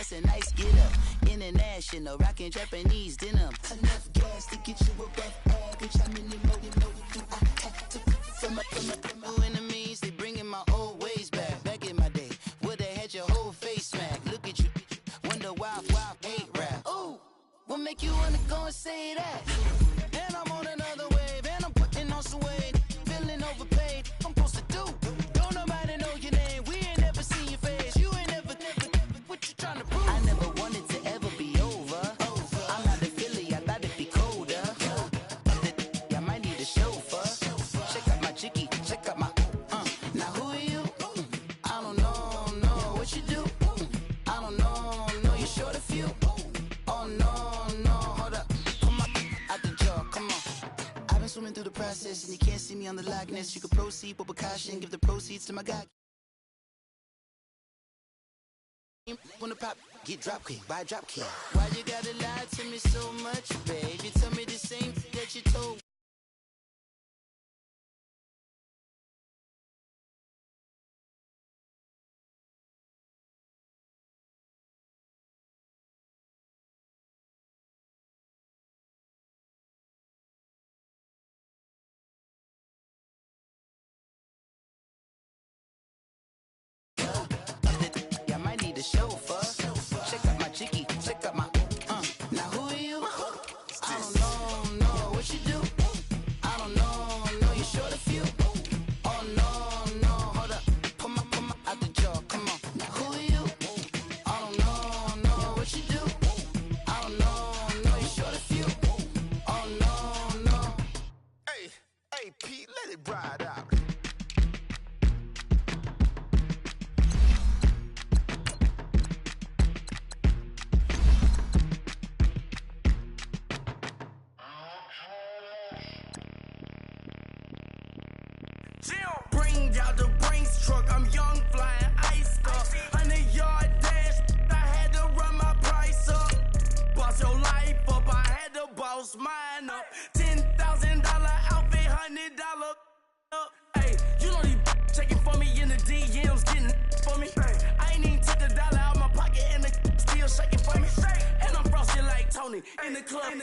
that's a nice get up. International, rockin' Japanese denim. Enough gas to get you above average. How many more you know do I have to from my enemies? They bringing my old ways back. Back in my day, would have had your whole face smacked. Look at you, wonder why hate rap. Ooh, what make you wanna go and say that? And I'm on another wave, and I'm putting on some weight. Feeling overpaid, I'm supposed to do. Don't nobody know your name, we ain't never seen your face. You ain't never, what you trying to prove? I never wanted to ever be over. I'm not a Philly, I thought it'd be colder. I might need a chauffeur. Check out my chicky, check out my, now who are you? I don't know what you do. I don't know, you're short a few. Oh no, hold up. Come on, out the jaw, come on. I've been swimming through the process and you can't see me on the likeness. You can proceed, but with caution, give the proceeds to my guy. When the pop, get drop kick, buy drop kick. Why you gotta lie to me so much, babe? You tell me the same that you told. I might need a chauffeur. Check out my chicky, check out my, now who are you? I don't know what you do. I don't know, you're short a few. Oh no, hold up. Come on, out the jaw, come on. Now who are you? I don't know what you do. I don't know, you're short a few. Oh no. Hey, Pete, let it ride out. Bring out the Brinks truck, I'm young, flying ice up. 100-yard dash, I had to run my price up. Boss your life up, I had to boss mine up. $10,000 outfit, $100 up. Hey, you know these checking for me in the DMs, getting for me. I ain't even took a dollar out my pocket and the still shaking for me. And I'm frosty like Tony in the club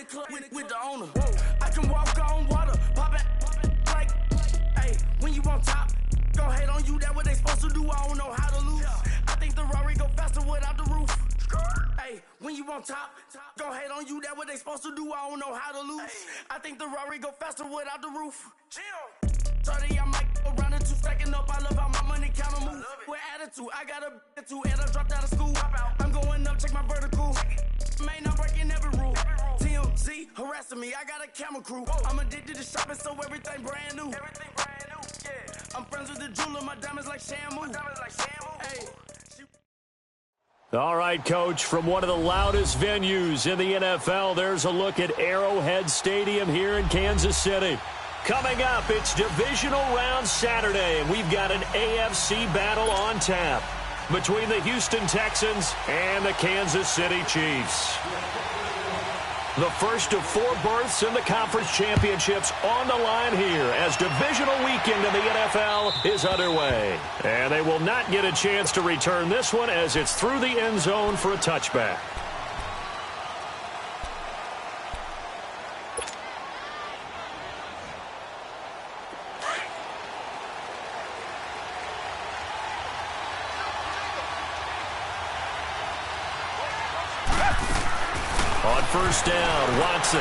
with the owner. I can walk on water, pop it like. Hey, when you on top, gon' hate on you, that what they supposed to do, I don't know how to lose. I think the Rari go faster without the roof. Hey, when you on top, gon' hate on you, that what they supposed to do, I don't know how to lose. I think the Rari go faster without the roof. 30, I'm like around the two, stacking up, I love how my money counter move. With attitude, I got a attitude, and I dropped out of school. I'm going up, check my vertical. Man, I'm breaking every rule. TMZ harassing me, I got a camera crew. I'm addicted to shopping, so everything brand new. Yeah. I'm friends with the jeweler, my diamonds like Shamu. Hey. All right, Coach, from one of the loudest venues in the NFL, there's a look at Arrowhead Stadium here in Kansas City. Coming up, it's Divisional Round Saturday, and we've got an AFC battle on tap between the Houston Texans and the Kansas City Chiefs. The first of 4 berths in the conference championships on the line here as divisional weekend in the NFL is underway. And they will not get a chance to return this one as it's through the end zone for a touchback. On first down, Watson.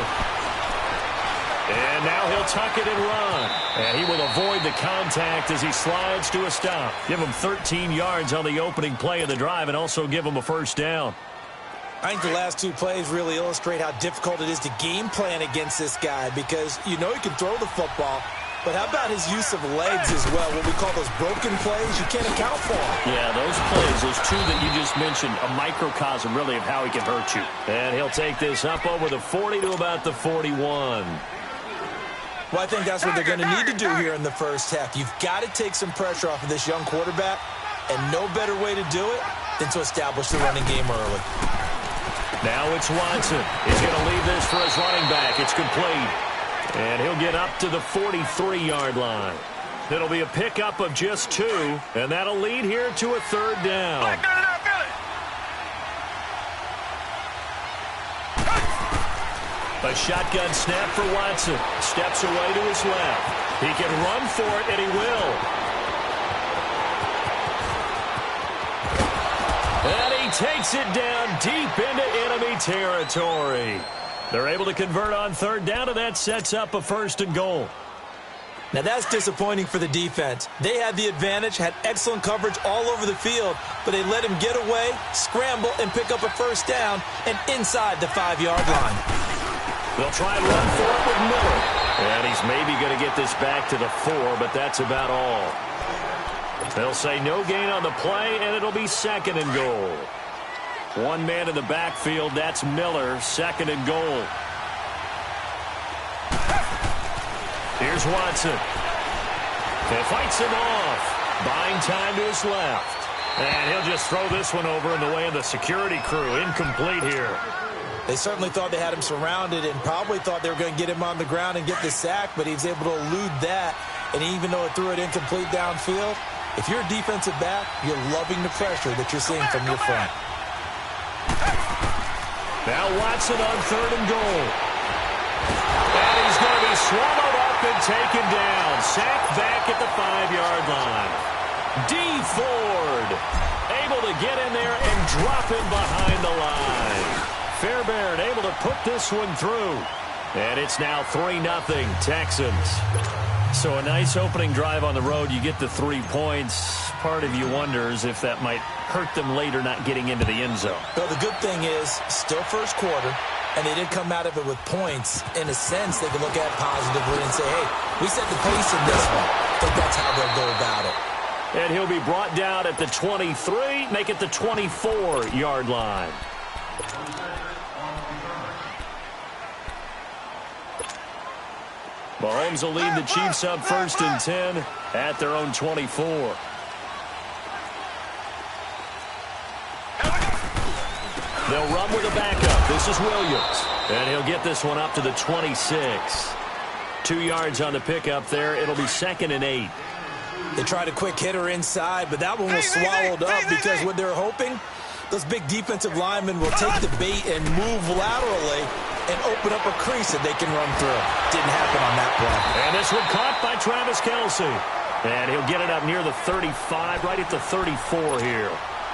And now he'll tuck it and run. And he will avoid the contact as he slides to a stop. Give him 13 yards on the opening play of the drive and also give him a first down. I think the last 2 plays really illustrate how difficult it is to game plan against this guy because you know he can throw the football, but how about his use of legs as well? What we call those broken plays, you can't account for them. Yeah, those plays, those 2 that you just mentioned, a microcosm really of how he can hurt you. And he'll take this up over the 40 to about the 41. Well, I think that's what they're going to need to do here in the first half. You've got to take some pressure off of this young quarterback, and no better way to do it than to establish the running game early. Now it's Watson. He's going to leave this for his running back. It's complete. And he'll get up to the 43-yard line. It'll be a pickup of just 2, and that'll lead here to a third down. A shotgun snap for Watson. Steps away to his left. He can run for it, and he will. And he takes it down deep into enemy territory. They're able to convert on third down, and that sets up a 1st and goal. Now, that's disappointing for the defense. They had the advantage, had excellent coverage all over the field, but they let him get away, scramble, and pick up a 1st down and inside the 5-yard line. They'll try and run for it with Miller. And he's maybe going to get this back to the 4, but that's about all. They'll say no gain on the play, and it'll be 2nd and goal. One man in the backfield, that's Miller, 2nd and goal. Here's Watson. He fights him off. Buying time to his left. And he'll just throw this one over in the way of the security crew. Incomplete here. They certainly thought they had him surrounded and probably thought they were going to get him on the ground and get the sack, but he was able to elude that. And even though it threw it incomplete downfield, if you're a defensive back, you're loving the pressure that you're seeing from your front. Now Watson on 3rd and goal. And he's going to be swallowed up and taken down. Sacked back at the 5-yard line. D. Ford able to get in there and drop him behind the line. Fairbairn able to put this one through. And it's now 3-0 Texans. So a nice opening drive on the road. You get the 3 points. Part of you wonders if that might hurt them later not getting into the end zone. Well, the good thing is, still first quarter, and they did come out of it with points. In a sense, they can look at it positively and say, hey, we set the pace in this one. I think that's how they'll go about it. And he'll be brought down at the 23, make it the 24-yard line. Mahomes will lead the Chiefs up 1st and 10 at their own 24. They'll run with a backup. This is Williams. And he'll get this one up to the 26. 2 yards on the pickup there. It'll be 2nd and 8. They tried a quick hitter inside, but that one was swallowed up because what they're hoping, those big defensive linemen will take the bait and move laterally and open up a crease that they can run through. Didn't happen on that play. And this one caught by Travis Kelce. And he'll get it up near the 35, right at the 34 here.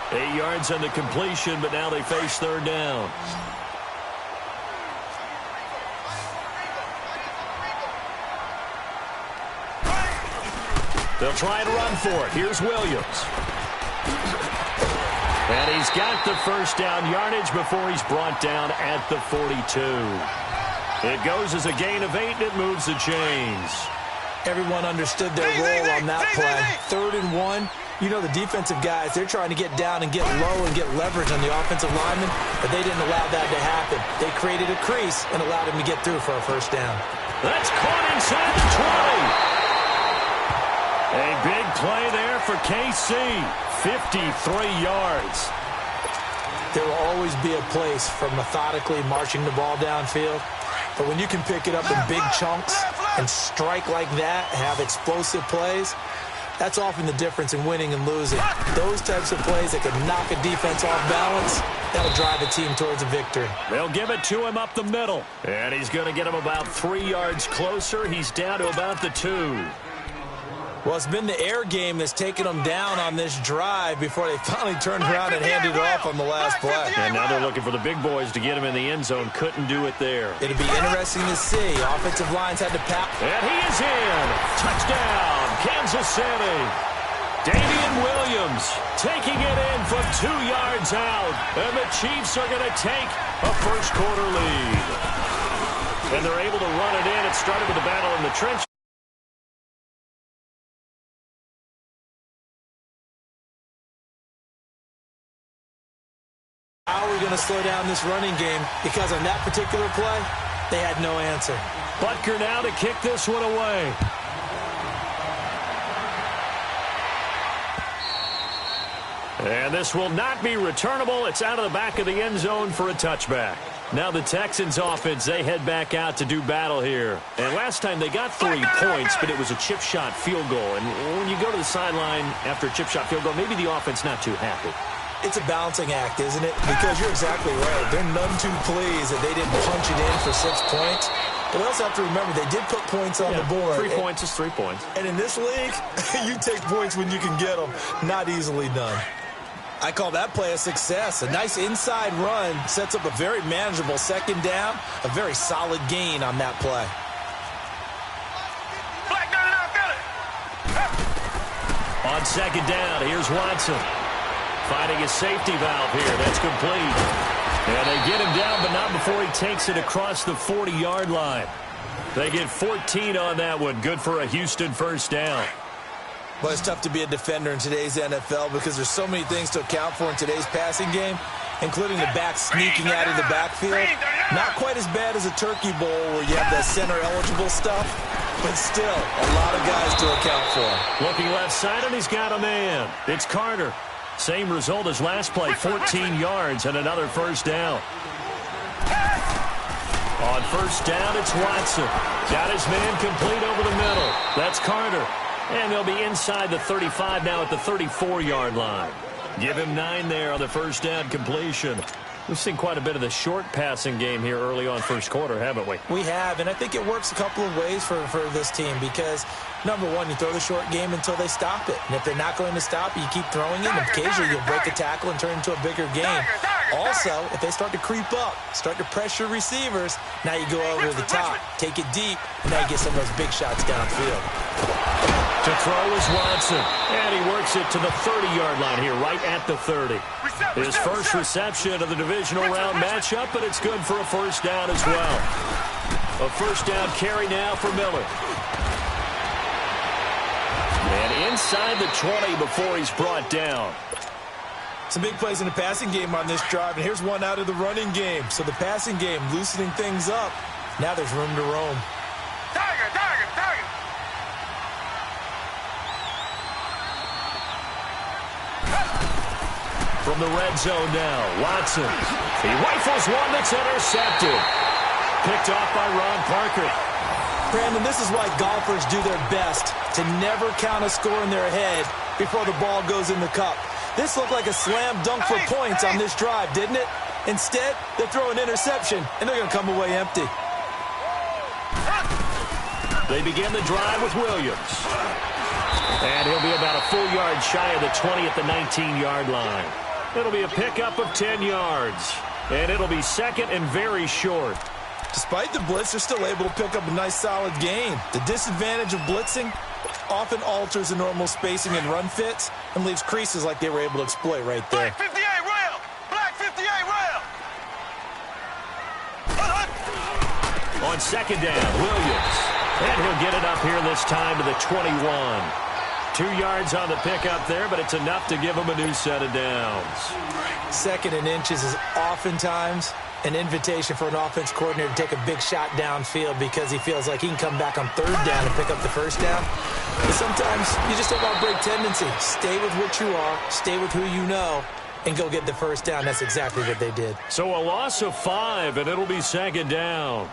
8 yards on the completion, but now they face 3rd down. They'll try and run for it. Here's Williams. And he's got the 1st down yardage before he's brought down at the 42. It goes as a gain of 8, and it moves the chains. Everyone understood their role on that play. 3rd and 1. You know the defensive guys, they're trying to get down and get low and get leverage on the offensive lineman, but they didn't allow that to happen. They created a crease and allowed him to get through for a 1st down. That's caught inside the 20. A big play there for KC. 53 yards. There will always be a place for methodically marching the ball downfield. But when you can pick it up in big chunks and strike like that, have explosive plays, that's often the difference in winning and losing. Those types of plays that can knock a defense off balance, that'll drive a team towards a victory. They'll give it to him up the middle. And he's going to get him about 3 yards closer. He's down to about the 2. Well, it's been the air game that's taken them down on this drive before they finally turned around and handed it off on the last play. And now they're looking for the big boys to get him in the end zone. Couldn't do it there. It'll be interesting to see. Offensive lines had to pack. And he is in. Touchdown, Kansas City. Damian Williams taking it in from 2 yards out. And the Chiefs are going to take a first quarter lead. And they're able to run it in. It started with a battle in the trench. How are we going to slow down this running game? Because on that particular play, they had no answer. Butker now to kick this one away. And this will not be returnable. It's out of the back of the end zone for a touchback. Now the Texans offense, they head back out to do battle here. And last time they got 3 points, but it was a chip shot field goal. And when you go to the sideline after a chip shot field goal, maybe the offense not too happy. It's a balancing act, isn't it? Because you're exactly right. They're none too pleased that they didn't punch it in for 6 points. But we also have to remember they did put points on the board. 3 points is 3 points. And in this league, you take points when you can get them. Not easily done. I call that play a success. A nice inside run sets up a very manageable second down. A very solid gain on that play. On second down, here's Watson. Finding his safety valve here. That's complete. And they get him down, but not before he takes it across the 40-yard line. They get 14 on that one. Good for a Houston first down. Well, it's tough to be a defender in today's NFL because there's so many things to account for in today's passing game, including the back sneaking out of the backfield. Not quite as bad as a turkey bowl where you have the center-eligible stuff, but still a lot of guys to account for. Looking left side, and he's got a man. It's Carter. Same result as last play, 14 yards and another first down. On first down, it's Watson. Got his man complete over the middle. That's Carter. And they'll be inside the 35 now at the 34-yard line. Give him 9 there on the first down completion. We've seen quite a bit of the short passing game here early on first quarter, haven't we? We have, and I think it works a couple of ways for this team because, number one, you throw the short game until they stop it. And if they're not going to stop it, you keep throwing it, and occasionally you'll break a tackle and turn it into a bigger game. Also, if they start to creep up, start to pressure receivers, now you go over the top, take it deep, and now you get some of those big shots downfield. To throw is Watson, and he works it to the 30-yard line here, right at the 30. His first reception of the divisional round matchup, but it's good for a first down as well. A first down carry now for Miller. And inside the 20 before he's brought down. Some big plays in the passing game on this drive, and here's one out of the running game. So the passing game loosening things up. Now there's room to roam. Tiger, tiger, tiger. From the red zone now, Watson. He rifles one that's intercepted. Picked off by Ron Parker. Brandon, this is why golfers do their best to never count a score in their head before the ball goes in the cup. This looked like a slam dunk for points on this drive, didn't it? Instead, they throw an interception, and they're going to come away empty. They begin the drive with Williams. And he'll be about a full yard shy of the 20 at the 19-yard line. It'll be a pickup of 10 yards. And it'll be second and very short. Despite the blitz, they're still able to pick up a nice solid gain. The disadvantage of blitzing often alters the normal spacing and run fits and leaves creases like they were able to exploit right there. Black 58 rail. Black 58 rail. On second down, Williams. And he'll get it up here this time to the 21. 2 yards on the pickup there, but it's enough to give him a new set of downs. Second and inches is oftentimes an invitation for an offense coordinator to take a big shot downfield because he feels like he can come back on third down and pick up the first down. But sometimes you just don't want to break tendency. Stay with what you are, stay with who you know, and go get the first down. That's exactly what they did. So a loss of 5, and it'll be second down.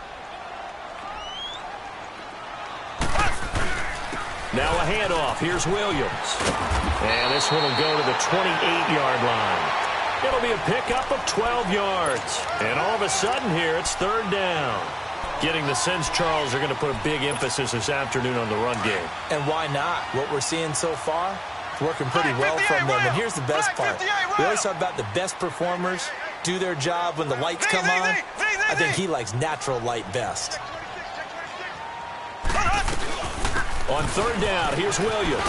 Now a handoff. Here's Williams. And this one will go to the 28-yard line. It'll be a pickup of 12 yards. And all of a sudden here, it's third down. Getting the sense Charles are going to put a big emphasis this afternoon on the run game. And why not? What we're seeing so far, it's working pretty well from them. And here's the best part. We always talk about the best performers do their job when the lights come on. I think he likes natural light best. On third down, here's Williams.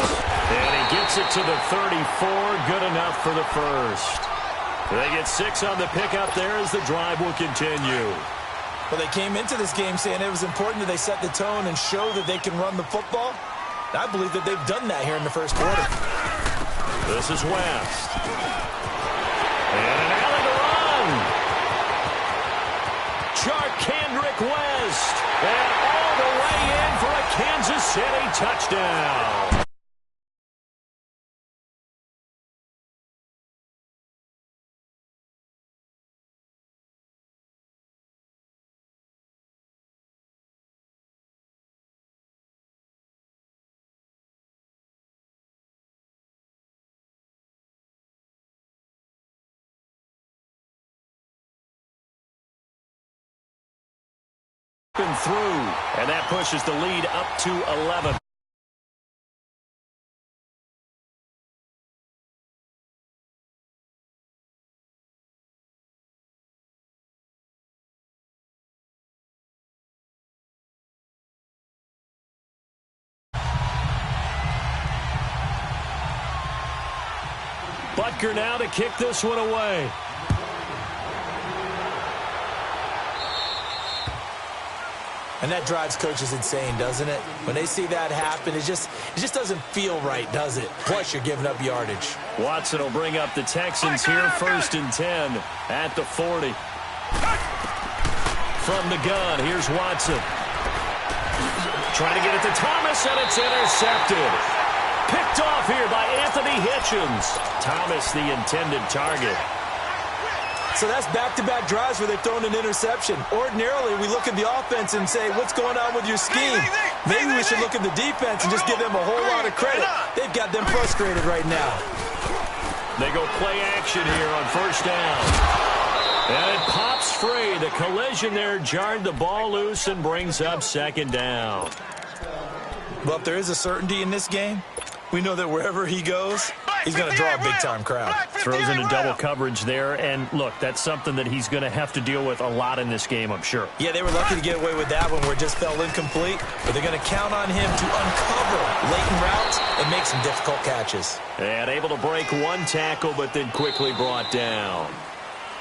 And he gets it to the 34. Good enough for the first. They get 6 on the pickup there as the drive will continue. Well, they came into this game saying it was important that they set the tone and show that they can run the football. And I believe that they've done that here in the first quarter. This is West. And an alley to run. Kendrick West. And all the way in for a Kansas City touchdown. through. And that pushes the lead up to 11. Butker now to kick this one away. And that drives coaches insane, doesn't it? When they see that happen, it just doesn't feel right, does it? Plus, you're giving up yardage. Watson will bring up the Texans here, 1st and 10 at the 40. From the gun, here's Watson. Trying to get it to Thomas, and it's intercepted. Picked off here by Anthony Hitchens. Thomas, the intended target. So that's back-to-back drives where they've thrown an interception. Ordinarily, we look at the offense and say, what's going on with your scheme? Maybe we should look at the defense and just give them a whole lot of credit. They've got them frustrated right now. They go play action here on 1st down. And it pops free. The collision there jarred the ball loose and brings up 2nd down. Well, if there is a certainty in this game, we know that wherever he goes, he's going to draw a big-time crowd. Throws into double coverage there, and look, that's something that he's going to have to deal with a lot in this game, I'm sure. Yeah, they were lucky to get away with that one where it just fell incomplete, but they're going to count on him to uncover latent routes and make some difficult catches. And able to break one tackle, but then quickly brought down.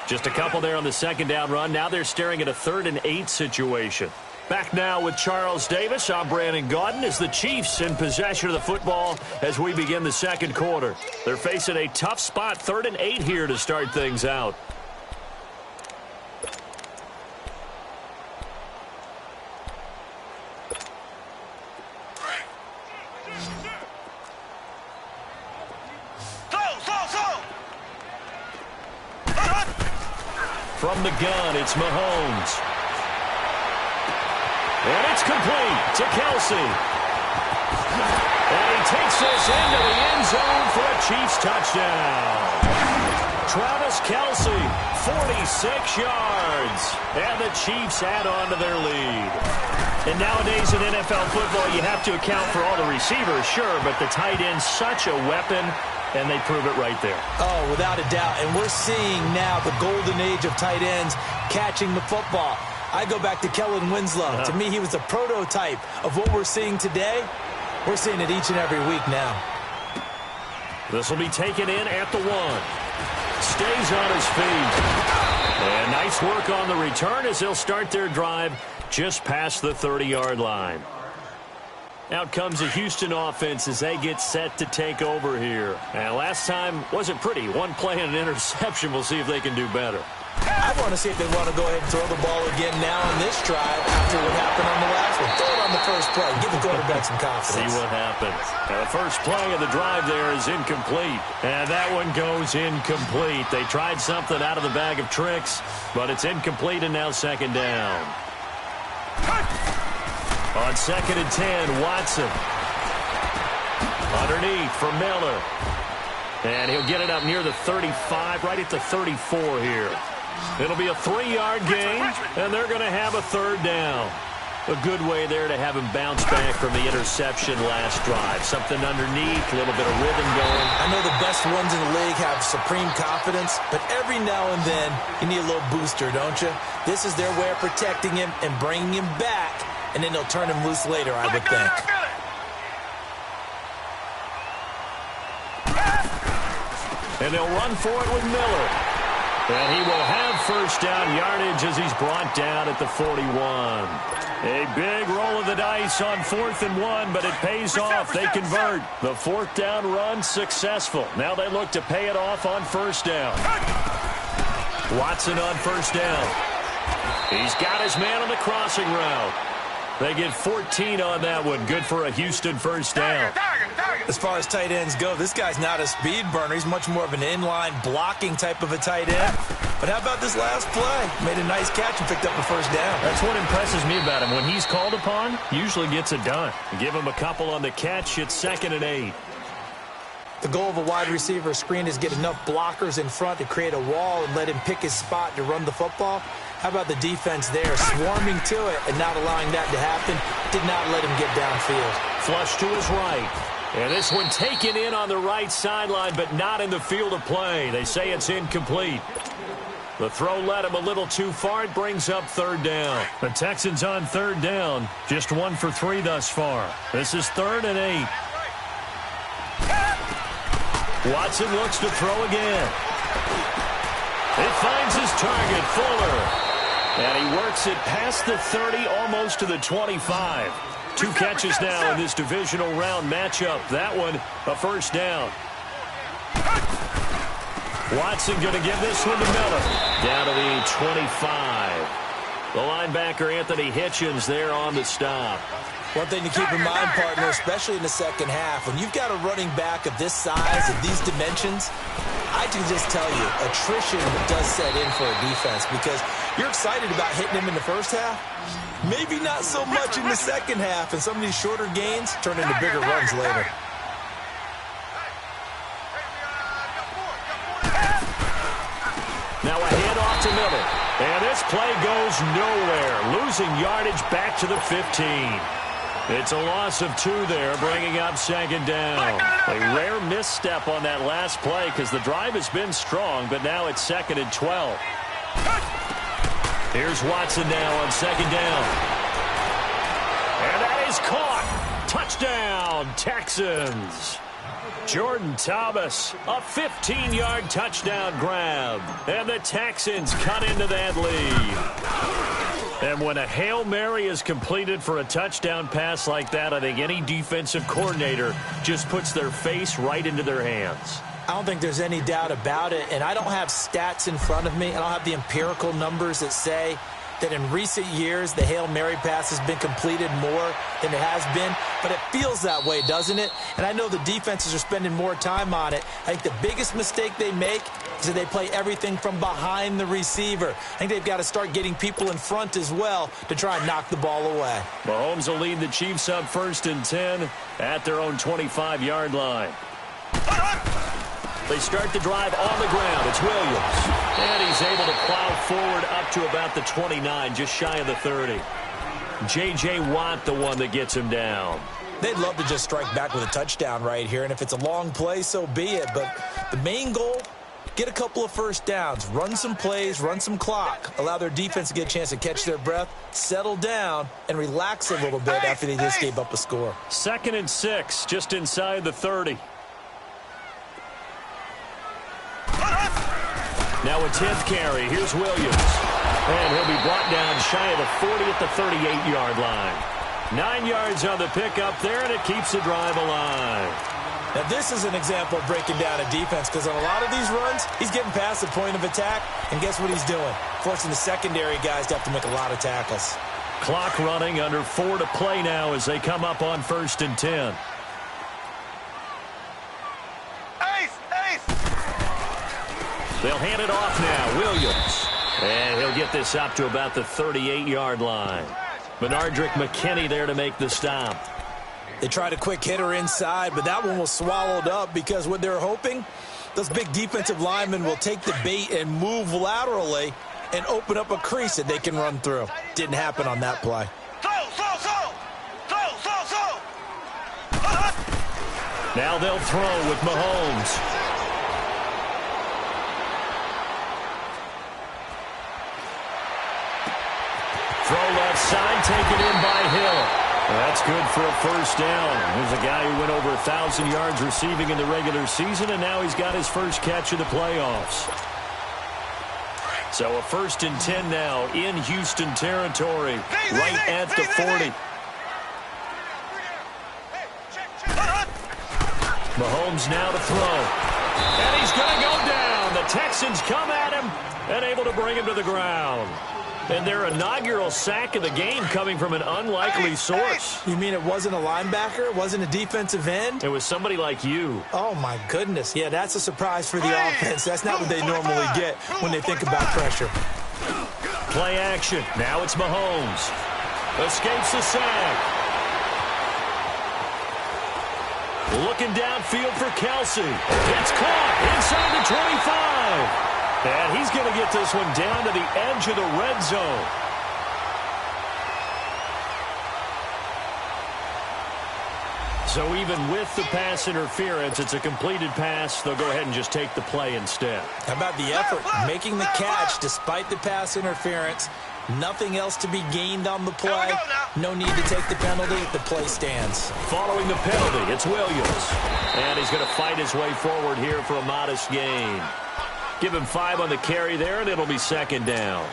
Just a couple there on the 2nd down run. Now they're staring at a 3rd and 8 situation. Back now with Charles Davis. I'm Brandon Gaudin as the Chiefs in possession of the football as we begin the 2nd quarter. They're facing a tough spot, 3rd and 8 here to start things out. From the gun, it's Mahomes. And it's complete to Kelsey. And he takes this into the end zone for a Chiefs touchdown. Travis Kelsey, 46 yards. And the Chiefs add on to their lead. And nowadays in NFL football, you have to account for all the receivers, sure, but the tight end's such a weapon, and they prove it right there. Oh, without a doubt. And we're seeing now the golden age of tight ends catching the football. I go back to Kellen Winslow. To me, he was a prototype of what we're seeing today. We're seeing it each and every week now. This will be taken in at the 1. Stays on his feet. And nice work on the return as they'll start their drive just past the 30-yard line. Out comes the Houston offense as they get set to take over here. And last time wasn't pretty. One play and an interception. We'll see if they can do better. I want to see if they want to go ahead and throw the ball again now on this drive after what happened on the last one. Throw it on the first play. Give the quarterback some confidence. See what happens. Now the first play of the drive there is incomplete. And that one goes incomplete. They tried something out of the bag of tricks, but it's incomplete and now 2nd down. On 2nd and 10, Watson. Underneath for Miller. And he'll get it up near the 35, right at the 34 here. It'll be a 3-yard gain, and they're going to have a 3rd down. A good way there to have him bounce back from the interception last drive. Something underneath, a little bit of rhythm going. I know the best ones in the league have supreme confidence, but every now and then you need a little booster, don't you? This is their way of protecting him and bringing him back, and then they'll turn him loose later, I would think. And they'll run for it with Miller. And he will have 1st down yardage as he's brought down at the 41. A big roll of the dice on 4th and 1, but it pays off. They convert. The 4th down run successful. Now they look to pay it off on 1st down. Watson on 1st down. He's got his man on the crossing route. They get 14 on that one. Good for a Houston 1st down. As far as tight ends go, this guy's not a speed burner. He's much more of an inline blocking type of a tight end. But how about this last play? Made a nice catch and picked up the 1st down. That's what impresses me about him. When he's called upon, usually gets it done. Give him a couple on the catch. It's 2nd and 8. The goal of a wide receiver screen is get enough blockers in front to create a wall and let him pick his spot to run the football. How about the defense there, swarming to it and not allowing that to happen? Did not let him get downfield. Flush to his right. And this one taken in on the right sideline, but not in the field of play. They say it's incomplete. The throw led him a little too far. It brings up third down. The Texans on third down. Just 1 for 3 thus far. This is 3rd and 8. Watson looks to throw again. It finds his target, Fuller. And he works it past the 30, almost to the 25. 2 catches now in this divisional round matchup. That one, a first down. Watson going to give this one to Miller. Down to the 25. The linebacker, Anthony Hitchens, there on the stop. One thing to keep in mind, partner, especially in the second half, when you've got a running back of this size, of these dimensions, I can just tell you, attrition does set in for a defense because you're excited about hitting him in the first half. Maybe not so much in the second half, and some of these shorter gains turn into bigger runs later. Now a handoff to Miller. And this play goes nowhere. Losing yardage back to the 15. It's a loss of 2 there, bringing up second down. A rare misstep on that last play because the drive has been strong, but now it's 2nd and 12. Here's Watson now on second down. And that is caught. Touchdown, Texans. Jordan Thomas, a 15-yard touchdown grab. And the Texans cut into that lead. And when a Hail Mary is completed for a touchdown pass like that, I think any defensive coordinator just puts their face right into their hands. I don't think there's any doubt about it, and I don't have stats in front of me. I don't have the empirical numbers that say that in recent years the Hail Mary pass has been completed more than it has been, but it feels that way, doesn't it? And I know the defenses are spending more time on it. I think the biggest mistake they make is that they play everything from behind the receiver. I think they've got to start getting people in front as well to try and knock the ball away. Mahomes will lead the Chiefs up 1st and 10 at their own 25-yard line. They start the drive on the ground. It's Williams. And he's able to plow forward up to about the 29, just shy of the 30. J.J. Watt, the one that gets him down. They'd love to just strike back with a touchdown right here, and if it's a long play, so be it. But the main goal, get a couple of first downs, run some plays, run some clock, allow their defense to get a chance to catch their breath, settle down, and relax a little bit after they just gave up a score. 2nd and 6, just inside the 30. Now a 10th carry. Here's Williams. And he'll be brought down shy of the 40 at the 38-yard line. 9 yards on the pickup there, and it keeps the drive alive. Now this is an example of breaking down a defense because on a lot of these runs, he's getting past the point of attack, and guess what he's doing? Forcing the secondary guys to have to make a lot of tackles. Clock running, under 4 to play now as they come up on 1st and 10. They'll hand it off now. Williams. And he'll get this up to about the 38-yard line. Benardrick McKinney there to make the stop. They tried a quick hitter inside, but that one was swallowed up because what they're hoping, those big defensive linemen will take the bait and move laterally and open up a crease that they can run through. Didn't happen on that play. Now they'll throw with Mahomes. Throw left side, taken in by Hill. That's good for a first down. Here's a guy who went over 1,000 yards receiving in the regular season, and now he's got his first catch of the playoffs. So a 1st and 10 now in Houston territory, right at the 40. Mahomes now to throw. And he's going to go down. The Texans come at him and able to bring him to the ground. And their inaugural sack of the game coming from an unlikely source. You mean it wasn't a linebacker? It wasn't a defensive end? It was somebody like you. Oh, my goodness. Yeah, that's a surprise for the offense. That's not what they normally get when they think about pressure. Play action. Now it's Mahomes. Escapes the sack. Looking downfield for Kelsey. It's caught inside the 25. And he's going to get this one down to the edge of the red zone. So even with the pass interference, it's a completed pass. They'll go ahead and just take the play instead. How about the effort? Making the catch despite the pass interference. Nothing else to be gained on the play. No need to take the penalty. The play stands. Following the penalty, it's Williams. And he's going to fight his way forward here for a modest gain. Give him 5 on the carry there, and it'll be second down.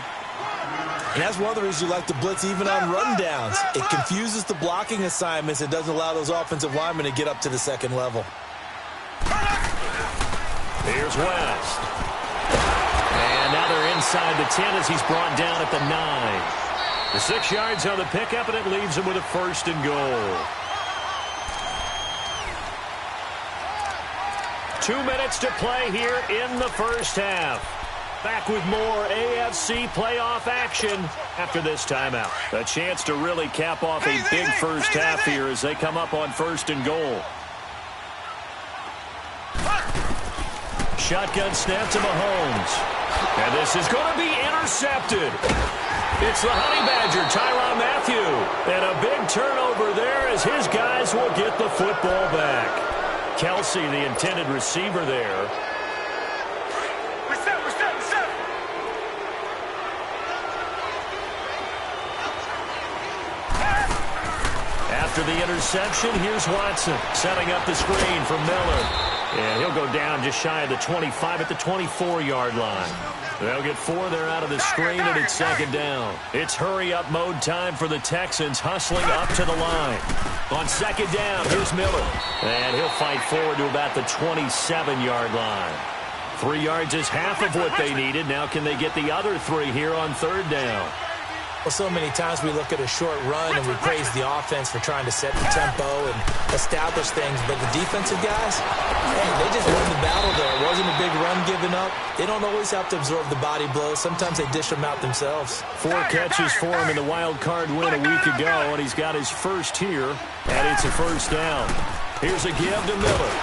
And that's one of the reasons you like to blitz even on rundowns. It confuses the blocking assignments. It doesn't allow those offensive linemen to get up to the second level. Here's West. And now they're inside the 10 as he's brought down at the 9. The 6 yards on the pickup, and it leaves him with a first and goal. 2 minutes to play here in the first half. Back with more AFC playoff action after this timeout. A chance to really cap off a big first half here as they come up on first and goal. Shotgun snap to Mahomes. And this is going to be intercepted. It's the Honey Badger, Tyrann Mathieu. And a big turnover there as his guys will get the football back. Kelsey, the intended receiver there. After the interception, here's Watson setting up the screen for Miller. And he'll go down just shy of the 25 at the 24-yard line. They'll get 4 there out of the screen, and it's second down. It's hurry-up mode time for the Texans, hustling up to the line. On second down, here's Miller. And he'll fight forward to about the 27-yard line. 3 yards is half of what they needed. Now can they get the other 3 here on third down? Well, so many times we look at a short run and we praise the offense for trying to set the tempo and establish things, but the defensive guys, hey, they just won the battle there. It wasn't a big run given up. They don't always have to absorb the body blows. Sometimes they dish them out themselves. 4 catches for him in the wild card win a week ago, and he's got his first here, and it's a first down. Here's a give to Miller.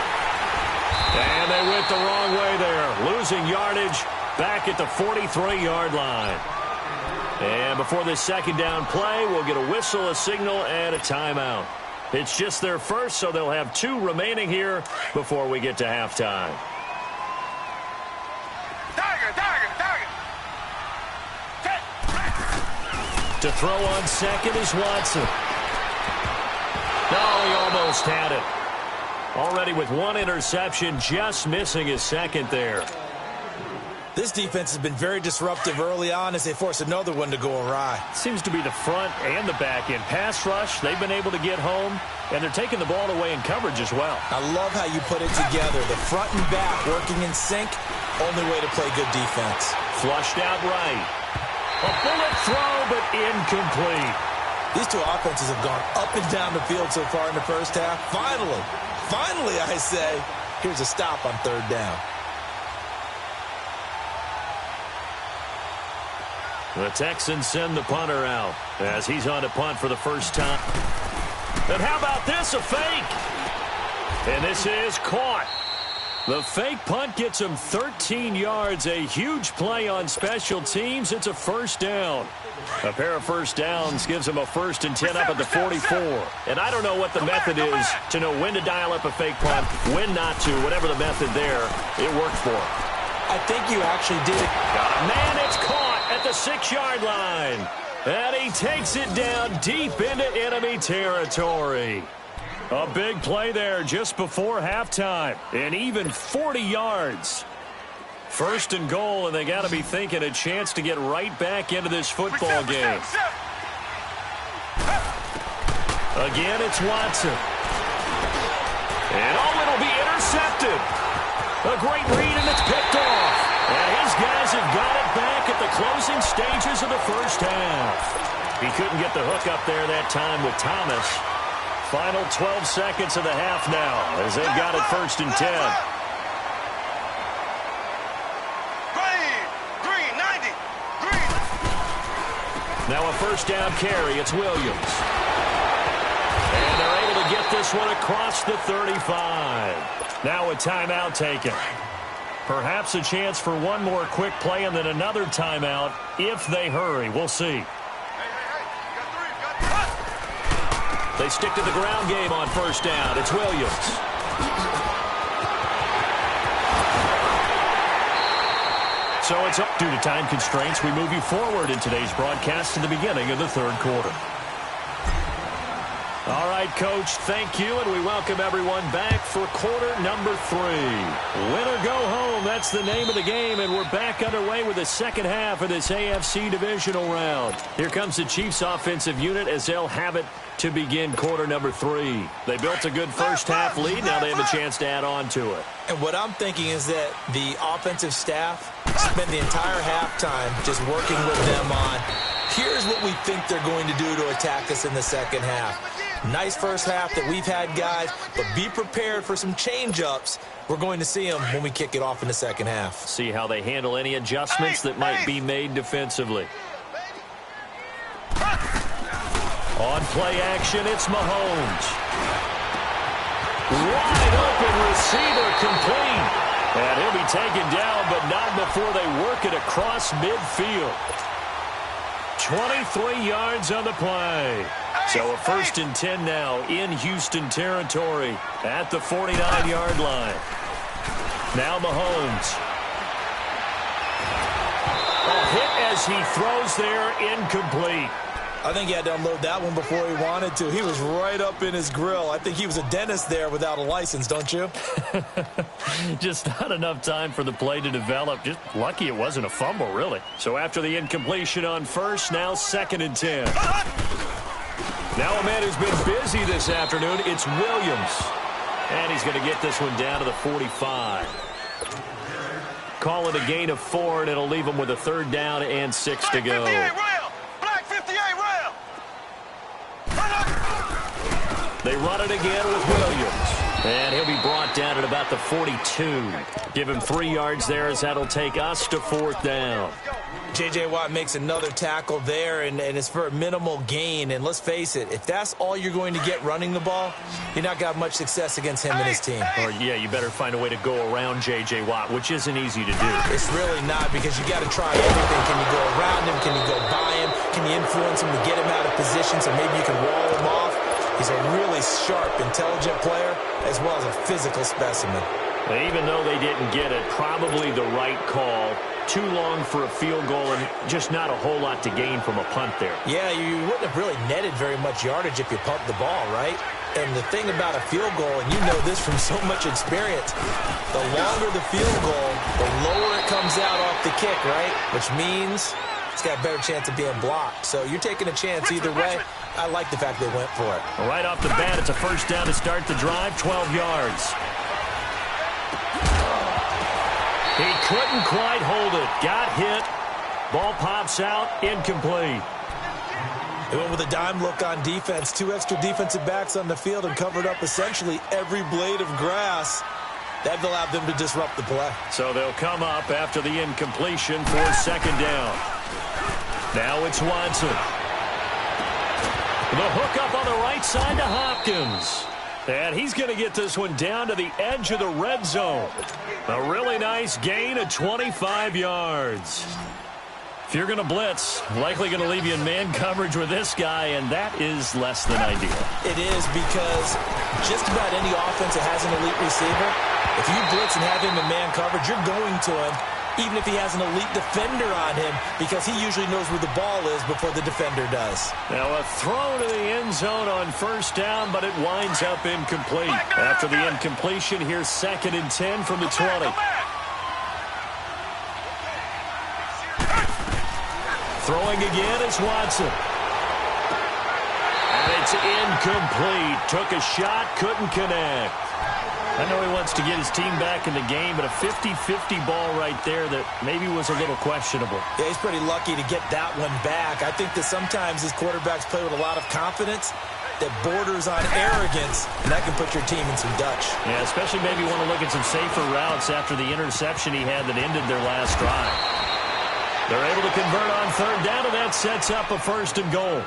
And they went the wrong way there, losing yardage back at the 43-yard line. And before this second down play, we'll get a whistle, a signal, and a timeout. It's just their first, so they'll have 2 remaining here before we get to halftime. To throw on second is Watson. No, he almost had it. Already with 1 interception, just missing his second there. This defense has been very disruptive early on as they force another one to go awry. Seems to be the front and the back end. Pass rush, they've been able to get home, and they're taking the ball away in coverage as well. I love how you put it together. The front and back working in sync, only way to play good defense. Flushed out right. A bullet throw, but incomplete. These 2 offenses have gone up and down the field so far in the first half. Finally, I say, here's a stop on third down. The Texans send the punter out as he's on to punt for the first time. And how about this, a fake? And this is caught. The fake punt gets him 13 yards, a huge play on special teams. It's a first down. A pair of first downs gives him a 1st and 10 up at the 44. And I don't know what the method is to know when to dial up a fake punt, when not to. Whatever the method there, it worked for him. I think you actually did it. Man, it's caught at the 6-yard line. And he takes it down deep into enemy territory. A big play there just before halftime. And even 40 yards. First and goal, and they got to be thinking a chance to get right back into this football game. Again, it's Watson. And it'll be intercepted. A great read, and it's picked off. And his guys have got it back at the closing stages of the first half. He couldn't get the hook up there that time with Thomas. Final 12 seconds of the half now as they've got it 1st and 10. Now a first down carry. It's Williams. And they're able to get this one across the 35. Now a timeout taken. Perhaps a chance for one more quick play and then another timeout if they hurry. We'll see. They stick to the ground game on first down. It's Williams. So it's up. Due to time constraints, we move you forward in today's broadcast to the beginning of the third quarter. All right, Coach, thank you, and we welcome everyone back for quarter number 3. Win or go home, that's the name of the game, and we're back underway with the second half of this AFC divisional round. Here comes the Chiefs' offensive unit as they'll have it to begin quarter number 3. They built a good first half lead. Now they have a chance to add on to it. And what I'm thinking is that the offensive staff spent the entire halftime just working with them on, here's what we think they're going to do to attack us in the second half. Nice first half that we've had, guys, but be prepared for some change-ups. We're going to see them when we kick it off in the second half. See how they handle any adjustments that might be made defensively. On play action, it's Mahomes. Wide open receiver complete. And he'll be taken down, but not before they work it across midfield. 23 yards on the play. So a 1st and 10 now in Houston territory at the 49-yard line. Now Mahomes. A hit as he throws there, incomplete. I think he had to unload that one before he wanted to. He was right up in his grill. I think he was a dentist there without a license, don't you? Just not enough time for the play to develop. Just lucky it wasn't a fumble, really. So after the incompletion on first, now 2nd and 10. Now a man who's been busy this afternoon, it's Williams. And he's going to get this one down to the 45. Call it a gain of 4, and it'll leave him with a 3rd down and 6 to go. They run it again with Williams. And he'll be brought down at about the 42. Give him 3 yards there as that'll take us to 4th down. J.J. Watt makes another tackle there, and it's for a minimal gain. And let's face it, if that's all you're going to get running the ball, you're not got much success against him and his team. Or, yeah, you better find a way to go around J.J. Watt, which isn't easy to do. It's really not, because you got to try everything. Can you go around him? Can you go by him? Can you influence him to get him out of position so maybe you can wall him off? He's a really sharp, intelligent player, as well as a physical specimen. Even though they didn't get it, probably the right call. Too long for a field goal and just not a whole lot to gain from a punt there. Yeah, you wouldn't have really netted very much yardage if you pumped the ball, right? And the thing about a field goal, and you know this from so much experience, the longer the field goal, the lower it comes out off the kick, right? Which means it's got a better chance of being blocked. So you're taking a chance either way. I like the fact they went for it. Right off the bat, it's a 1st down to start the drive, 12 yards. He couldn't quite hold it. Got hit. Ball pops out. Incomplete. They went with a dime look on defense. 2 extra defensive backs on the field and covered up essentially every blade of grass. That allowed them to disrupt the play. So they'll come up after the incompletion for 2nd down. Now it's Watson. The hook up on the right side to Hopkins. And he's going to get this one down to the edge of the red zone. A really nice gain of 25 yards. If you're going to blitz, likely going to leave you in man coverage with this guy, and that is less than ideal. It is, because just about any offense that has an elite receiver, if you blitz and have him in man coverage, you're going to him, even if he has an elite defender on him, because he usually knows where the ball is before the defender does. Now a throw to the end zone on 1st down, but it winds up incomplete. After the incompletion, here's 2nd and 10 from the 20. Throwing again is Watson. And it's incomplete. Took a shot, couldn't connect. I know he wants to get his team back in the game, but a 50-50 ball right there that maybe was a little questionable. Yeah, he's pretty lucky to get that one back. I think that sometimes these quarterbacks play with a lot of confidence that borders on arrogance, and that can put your team in some Dutch. Yeah, especially maybe want to look at some safer routes after the interception he had that ended their last drive. They're able to convert on 3rd down, and that sets up a 1st and goal.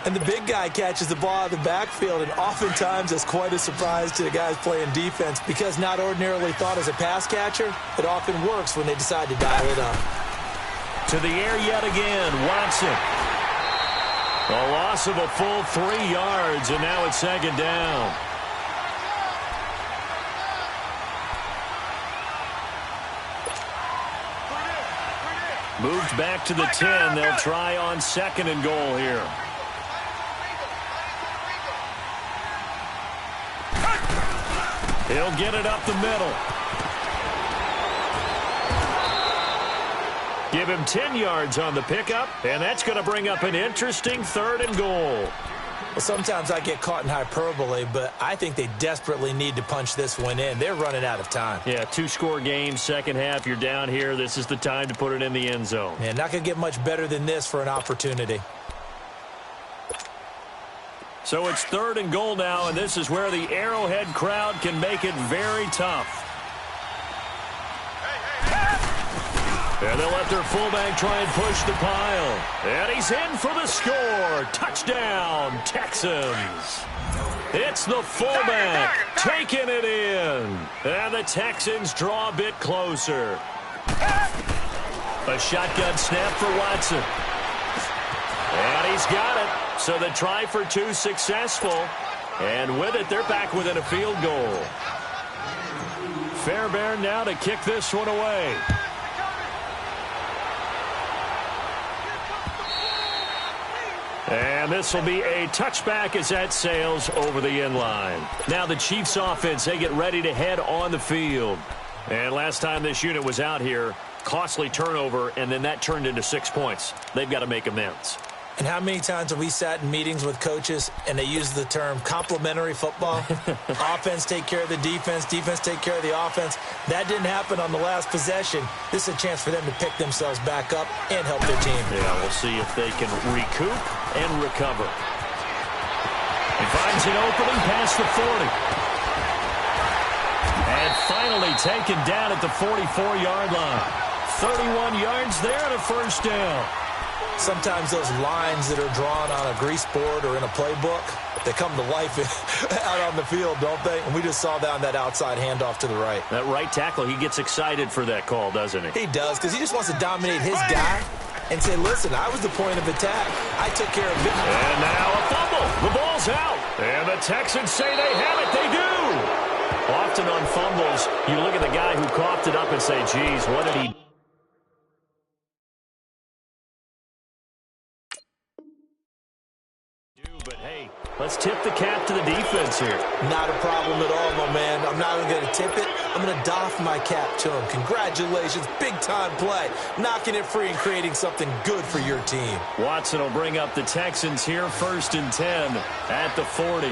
And the big guy catches the ball out of the backfield, and oftentimes it's quite a surprise to the guys playing defense because not ordinarily thought as a pass catcher, it often works when they decide to dial it up. To the air yet again, Watson. A loss of a full 3 yards, and now it's second down. Moved back to the 10. They'll try on 2nd and goal here. He'll get it up the middle. Give him 10 yards on the pickup, and that's going to bring up an interesting 3rd and goal. Well, sometimes I get caught in hyperbole, but I think they desperately need to punch this one in. They're running out of time. Yeah, 2-score game, second half, you're down here. This is the time to put it in the end zone. Man, not going to get much better than this for an opportunity. So it's 3rd and goal now, and this is where the Arrowhead crowd can make it very tough. And they'll let their fullback try and push the pile. And he's in for the score. Touchdown, Texans. It's the fullback taking it in. And the Texans draw a bit closer. A shotgun snap for Watson. And he's got it. So the try for 2 successful. And with it, they're back within a field goal. Fairbairn now to kick this one away. And this will be a touchback as that sails over the end line. Now the Chiefs offense, they get ready to head on the field. And last time this unit was out here, costly turnover, and then that turned into 6 points. They've got to make amends. And how many times have we sat in meetings with coaches and they use the term complementary football? Offense take care of the defense, defense take care of the offense. That didn't happen on the last possession. This is a chance for them to pick themselves back up and help their team. Yeah, we'll see if they can recoup and recover. He finds an opening past the 40. And finally taken down at the 44-yard line. 31 yards there and a first down. Sometimes those lines that are drawn on a grease board or in a playbook, they come to life out on the field, don't they? And we just saw that on that outside handoff to the right. That right tackle, he gets excited for that call, doesn't he? He does, because he just wants to dominate his guy and say, listen, I was the point of attack. I took care of business. And now a fumble. The ball's out. And the Texans say they have it. They do. Often on fumbles, you look at the guy who coughed it up and say, geez, what did he do? But hey, let's tip the cap to the defense here. Not a problem at all, my man. I'm not even going to tip it. I'm going to doff my cap to him. Congratulations, big-time play. Knocking it free and creating something good for your team. Watson will bring up the Texans here, 1st and 10 at the 40.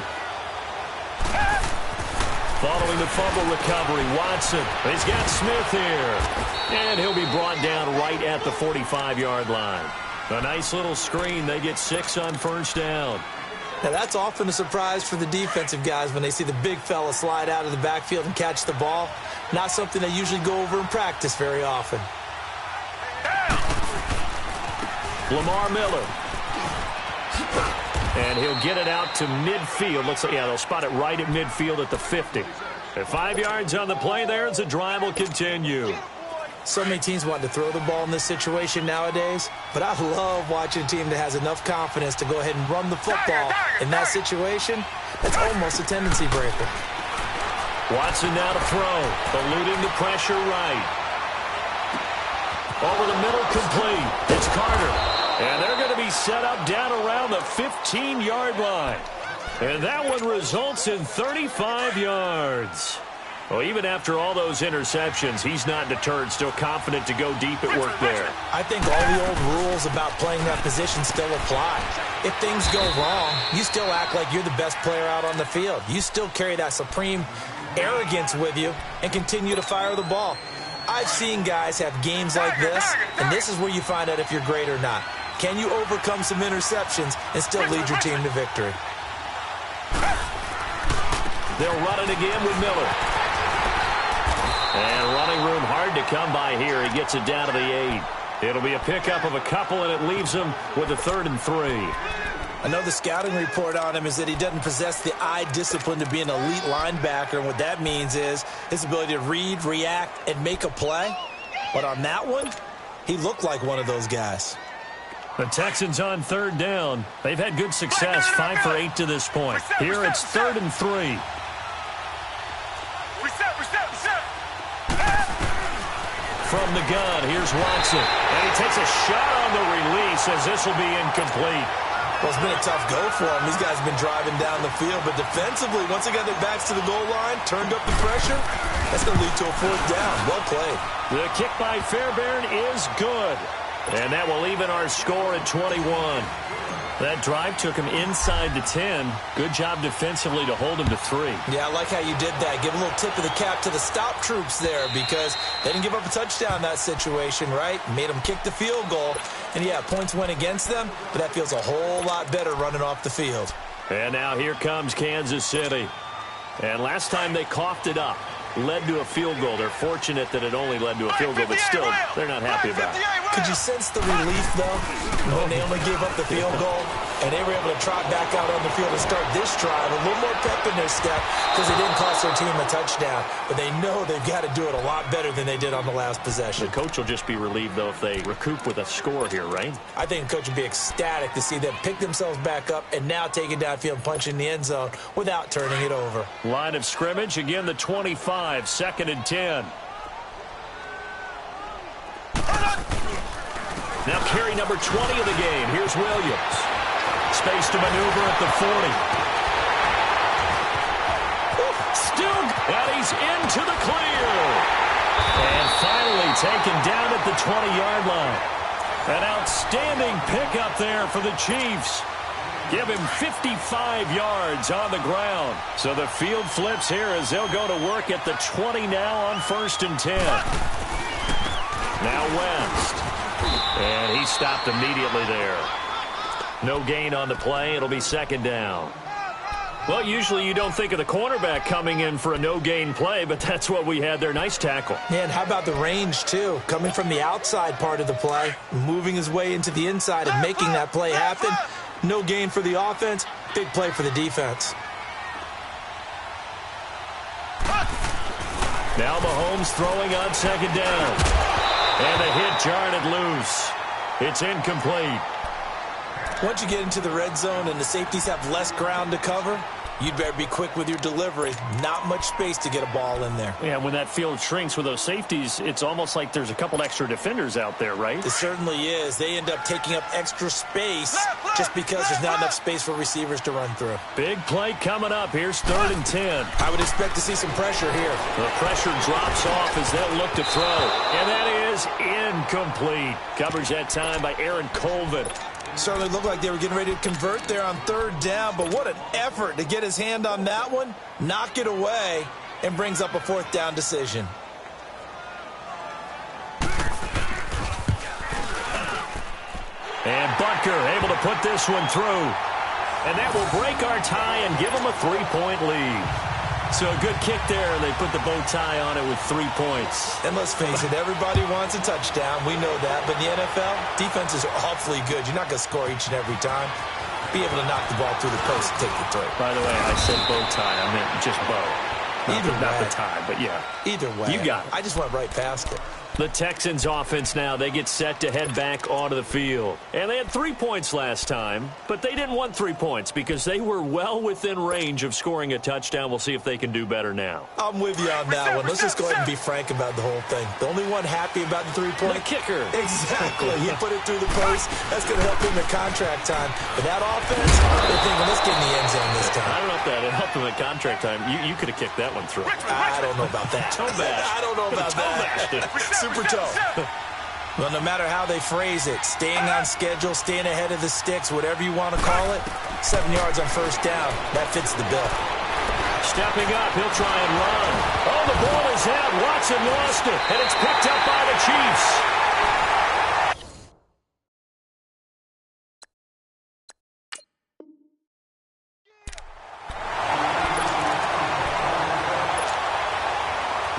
Following the fumble recovery, Watson. He's got Smith here. And he'll be brought down right at the 45-yard line. A nice little screen. They get 6 on first down. Now, that's often a surprise for the defensive guys when they see the big fella slide out of the backfield and catch the ball. Not something they usually go over in practice very often. Lamar Miller. And he'll get it out to midfield. Looks like, yeah, they'll spot it right at midfield at the 50. At 5 yards on the play there as the drive will continue. So many teams want to throw the ball in this situation nowadays, but I love watching a team that has enough confidence to go ahead and run the football in that situation. That's almost a tendency breaker. Watson now to throw, eluding the pressure right. Over the middle, complete. It's Carter. And they're going to be set up down around the 15-yard line. And that one results in 35 yards. Well, even after all those interceptions, he's not deterred, still confident to go deep at work there. I think all the old rules about playing that position still apply. If things go wrong, you still act like you're the best player out on the field. You still carry that supreme arrogance with you and continue to fire the ball. I've seen guys have games like this, and this is where you find out if you're great or not. Can you overcome some interceptions and still lead your team to victory? They'll run it again with Miller. And running room hard to come by here. He gets it down to the 8. It'll be a pickup of a couple, and it leaves them with a 3rd and 3. I know the scouting report on him is that he doesn't possess the eye discipline to be an elite linebacker, and what that means is his ability to read, react, and make a play. But on that one, he looked like one of those guys. The Texans on 3rd down. They've had good success, 5 for 8 to this point. Here it's 3rd and 3. From the gun, here's Watson. And he takes a shot on the release as this will be incomplete. Well, it's been a tough go for him. These guys have been driving down the field, but defensively, once they got their backs to the goal line, turned up the pressure, that's going to lead to a 4th down. Well played. The kick by Fairbairn is good. And that will even our score at 21. That drive took him inside the 10. Good job defensively to hold him to 3. Yeah, I like how you did that. Give a little tip of the cap to the stop troops there because they didn't give up a touchdown in that situation, right? Made them kick the field goal. And, yeah, points went against them, but that feels a whole lot better running off the field. And now here comes Kansas City. And last time they coughed it up. Led to a field goal. They're fortunate that it only led to a field goal, but still, they're not happy about it. Could you sense the relief, though, when they only gave up the field goal, and they were able to trot back out on the field and start this drive, a little more pep in their step because they didn't cost their team a touchdown, but they know they've got to do it a lot better than they did on the last possession. The coach will just be relieved, though, if they recoup with a score here, right? I think the coach would be ecstatic to see them pick themselves back up and now take it downfield and punch in the end zone without turning it over. Line of scrimmage, again the 25. 2nd and 10. Now carry number 20 of the game. Here's Williams. Space to maneuver at the 40. Still, and he's into the clear. And finally taken down at the 20-yard line. An outstanding pickup there for the Chiefs. Give him 55 yards on the ground. So the field flips here as they'll go to work at the 20 now on 1st and 10. Now West. And he stopped immediately there. No gain on the play. It'll be 2nd down. Well, usually you don't think of the cornerback coming in for a no-gain play, but that's what we had there. Nice tackle. Man, how about the range, too? Coming from the outside part of the play, moving his way into the inside and making that play happen. No gain for the offense, big play for the defense. Now Mahomes throwing on 2nd down. And a hit jarred it loose. It's incomplete. Once you get into the red zone and the safeties have less ground to cover, you'd better be quick with your delivery. Not much space to get a ball in there. Yeah, when that field shrinks with those safeties, it's almost like there's a couple extra defenders out there, right? It certainly is. They end up taking up extra space just because there's not enough space for receivers to run through. Big play coming up. Here's 3rd and 10. I would expect to see some pressure here. The pressure drops off as they'll look to throw. And that is incomplete. Coverage that time by Aaron Colvin. Certainly looked like they were getting ready to convert there on 3rd down, but what an effort to get his hand on that one, knock it away, and brings up a 4th down decision. And Butker able to put this one through. And that will break our tie and give them a 3-point lead. So a good kick there. They put the bow tie on it with 3 points. And let's face it, everybody wants a touchdown. We know that. But in the NFL, defenses are awfully good. You're not going to score each and every time. Be able to knock the ball through the post and take the throw. By the way, I said bow tie. I meant just bow. Not the tie, but yeah. Either way. You got it. I just went right past it. The Texans offense now, they get set to head back onto the field. And they had 3 points last time, but they didn't want 3 points because they were well within range of scoring a touchdown. We'll see if they can do better now. I'm with you on that one. Let's just go ahead and be frank about the whole thing. The only one happy about the 3-point? The kicker. Exactly. He put it through the post. That's going to help him at contract time. But that offense, they're thinking, let's get in the end zone this time. I don't know if that helped him at contract time. You could have kicked that one through. I don't know about that. Toe bash. I don't know about that. Super toe. Well, no matter how they phrase it, staying on schedule, staying ahead of the sticks, whatever you want to call it, 7 yards on 1st down, that fits the bill. Stepping up, he'll try and run. Oh, the ball is out. Watson lost it, and it's picked up by the Chiefs.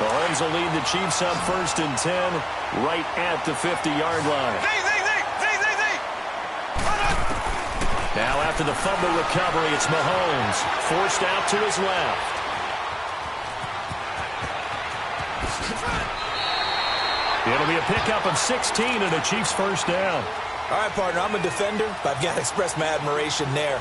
Mahomes will lead the Chiefs up 1st and 10, right at the 50-yard line. Now after the fumble recovery, it's Mahomes. Forced out to his left. It'll be a pickup of 16 and a Chiefs first down. All right, partner, I'm a defender, but I've got to express my admiration there.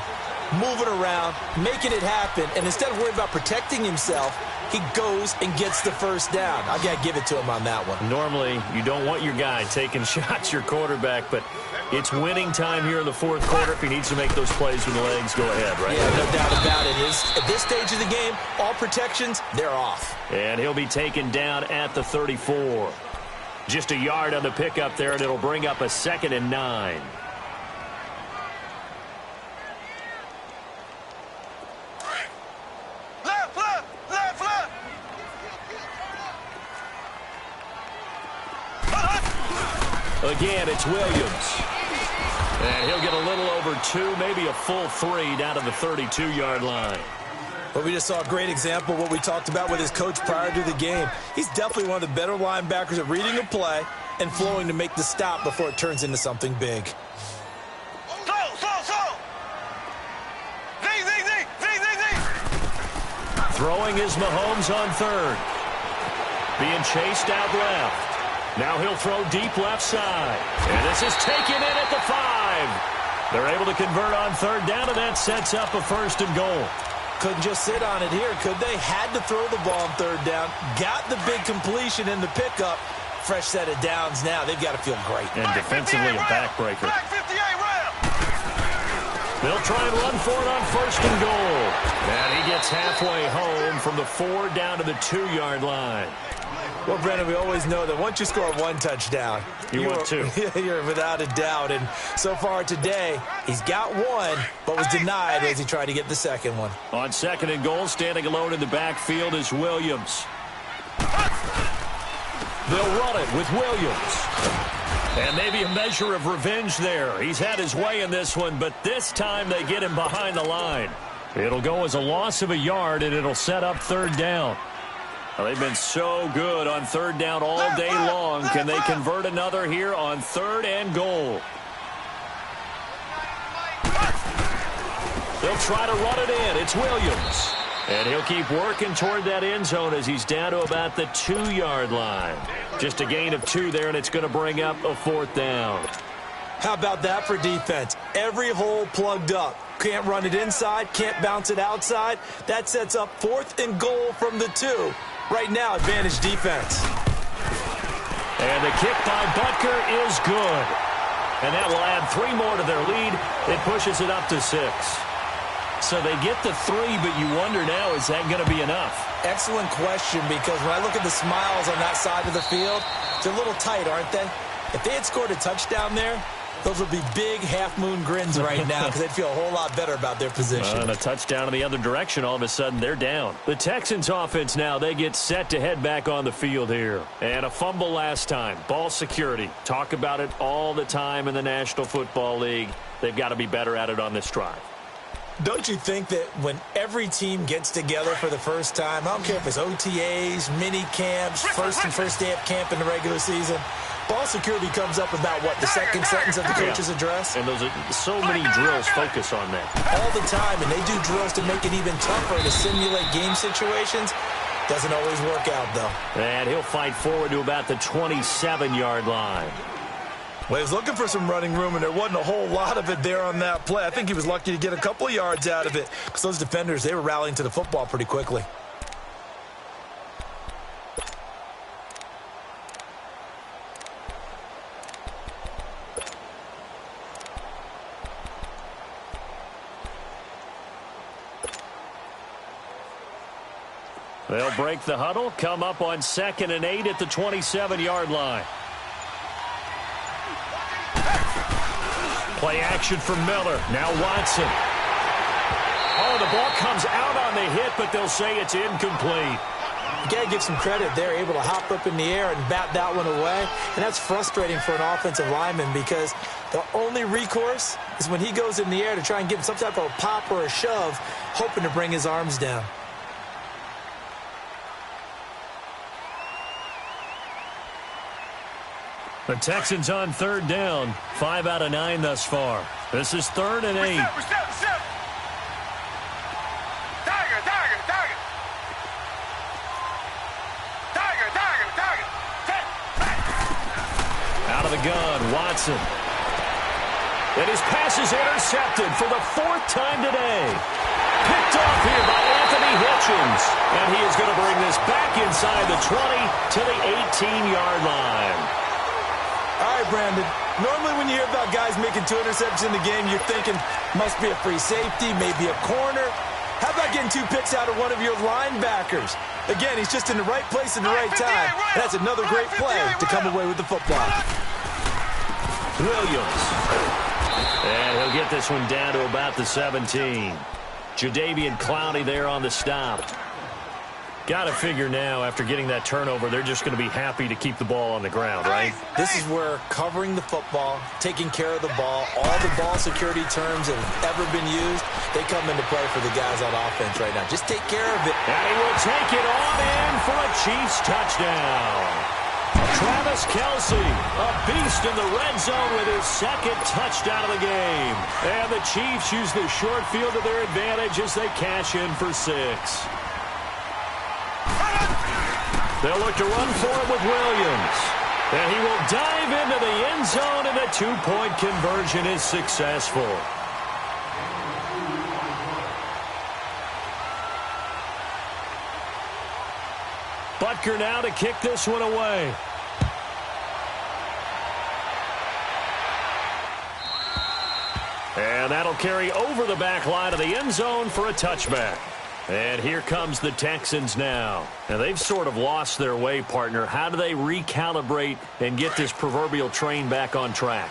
Moving around, making it happen, and instead of worrying about protecting himself, he goes and gets the first down. I've got to give it to him on that one. Normally, you don't want your guy taking shots, your quarterback, but it's winning time here in the fourth quarter if he needs to make those plays when the legs go ahead, right? Yeah, no doubt about it. At this stage of the game, all protections, they're off. And he'll be taken down at the 34. Just a yard on the pickup there, and it'll bring up a 2nd and 9. Again, it's Williams. And he'll get a little over 2, maybe a full 3 down to the 32-yard line. But we just saw a great example of what we talked about with his coach prior to the game. He's definitely one of the better linebackers at reading a play and flowing to make the stop before it turns into something big. Throwing is Mahomes on 3rd. Being chased out left. Now he'll throw deep left side. And this is taken in at the 5. They're able to convert on 3rd down, and that sets up a 1st and goal. Couldn't just sit on it here, could they? Had to throw the ball on 3rd down. Got the big completion in the pickup. Fresh set of downs now. They've got to feel great. And defensively a backbreaker. They'll try and run for it on 1st and goal. And he gets halfway home from the 4 down to the 2-yard line. Well, Brennan, we always know that once you score 1 touchdown, you want 2. You're without a doubt. And so far today, he's got 1, but was denied as he tried to get the 2nd one. On 2nd and goal, standing alone in the backfield is Williams. They'll run it with Williams. And maybe a measure of revenge there. He's had his way in this one, but this time they get him behind the line. It'll go as a loss of a yard, and it'll set up 3rd down. Well, they've been so good on 3rd down all day long. Can they convert another here on 3rd and goal? They'll try to run it in. It's Williams. And he'll keep working toward that end zone as he's down to about the 2-yard line. Just a gain of 2 there, and it's going to bring up a 4th down. How about that for defense? Every hole plugged up. Can't run it inside, can't bounce it outside. That sets up 4th and goal from the 2. Right now, advantage defense. And the kick by Butker is good. And that will add 3 more to their lead. It pushes it up to 6. So they get the 3, but you wonder now, is that going to be enough? Excellent question, because when I look at the smiles on that side of the field, they're a little tight, aren't they? If they had scored a touchdown there, those would be big half-moon grins right now because they'd feel a whole lot better about their position. And a touchdown in the other direction, all of a sudden they're down. The Texans offense now, they get set to head back on the field here. And a fumble last time. Ball security. Talk about it all the time in the National Football League. They've got to be better at it on this drive. Don't you think that when every team gets together for the first time, I don't care if it's OTAs, mini camps, first day of camp in the regular season, ball security comes up about, what, the 2nd sentence of the coach's address? And those are so many drills focus on that. All the time, and they do drills to make it even tougher to simulate game situations. Doesn't always work out, though. And he'll fight forward to about the 27-yard line. Well, he was looking for some running room, and there wasn't a whole lot of it there on that play. I think he was lucky to get a couple of yards out of it because those defenders, they were rallying to the football pretty quickly. They'll break the huddle, come up on 2nd and 8 at the 27-yard line. Play action from Miller. Now Watson. Oh, the ball comes out on the hit, but they'll say it's incomplete. You got to give some credit. They're able to hop up in the air and bat that one away. And that's frustrating for an offensive lineman because the only recourse is when he goes in the air to try and give him some type of a pop or a shove, hoping to bring his arms down. The Texans on third down. 5 out of 9 thus far. This is 3rd and 8. Out of the gun, Watson. And his pass is intercepted for the 4th time today. Picked off here by Anthony Hitchens. And he is going to bring this back inside the 20 to the 18-yard line. All right, Brandon. Normally when you hear about guys making 2 interceptions in the game, you're thinking must be a free safety, maybe a corner. How about getting 2 picks out of one of your linebackers? Again, he's just in the right place at the right time. That's another great play to come away with the football. Williams. And he'll get this one down to about the 17. Jadeveon Clowney there on the stop. Got to figure now, after getting that turnover, they're just going to be happy to keep the ball on the ground, right? This is where covering the football, taking care of the ball, all the ball security terms that have ever been used, they come into play for the guys on offense right now. Just take care of it. And he will take it on in for a Chiefs touchdown. Travis Kelce, a beast in the red zone with his 2nd touchdown of the game. And the Chiefs use the short field to their advantage as they cash in for 6. They'll look to run for it with Williams. And he will dive into the end zone, and the 2-point conversion is successful. Butker now to kick this one away. And that'll carry over the back line of the end zone for a touchback. And here comes the Texans now. Now, they've sort of lost their way, partner. How do they recalibrate and get this proverbial train back on track?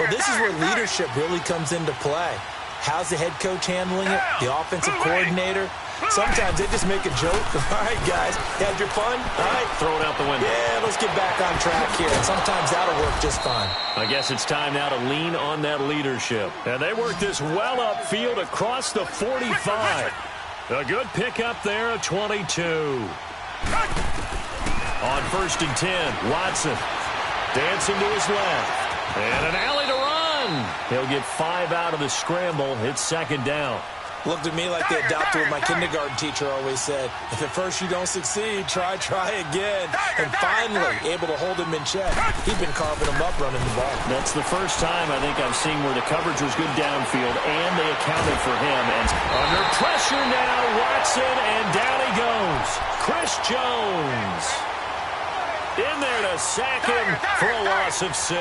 Well, this is where leadership really comes into play. How's the head coach handling it? The offensive coordinator? Sometimes they just make a joke. All right, guys, had your fun? All right. Throw it out the window. Yeah, let's get back on track here. And sometimes that'll work just fine. I guess it's time now to lean on that leadership. And they work this well upfield across the 45. A good pickup there at 22. On 1st and 10, Watson dancing to his left. And an alley to run. He'll get 5 out of the scramble. It's 2nd down. Looked at me like they adopted what my kindergarten teacher always said. If at first you don't succeed, try again. And finally, able to hold him in check. He'd been carving him up running the ball. That's the first time I think I've seen where the coverage was good downfield, and they accounted for him. And under pressure now, Watson, and down he goes. Chris Jones in there to sack him for a loss of 6.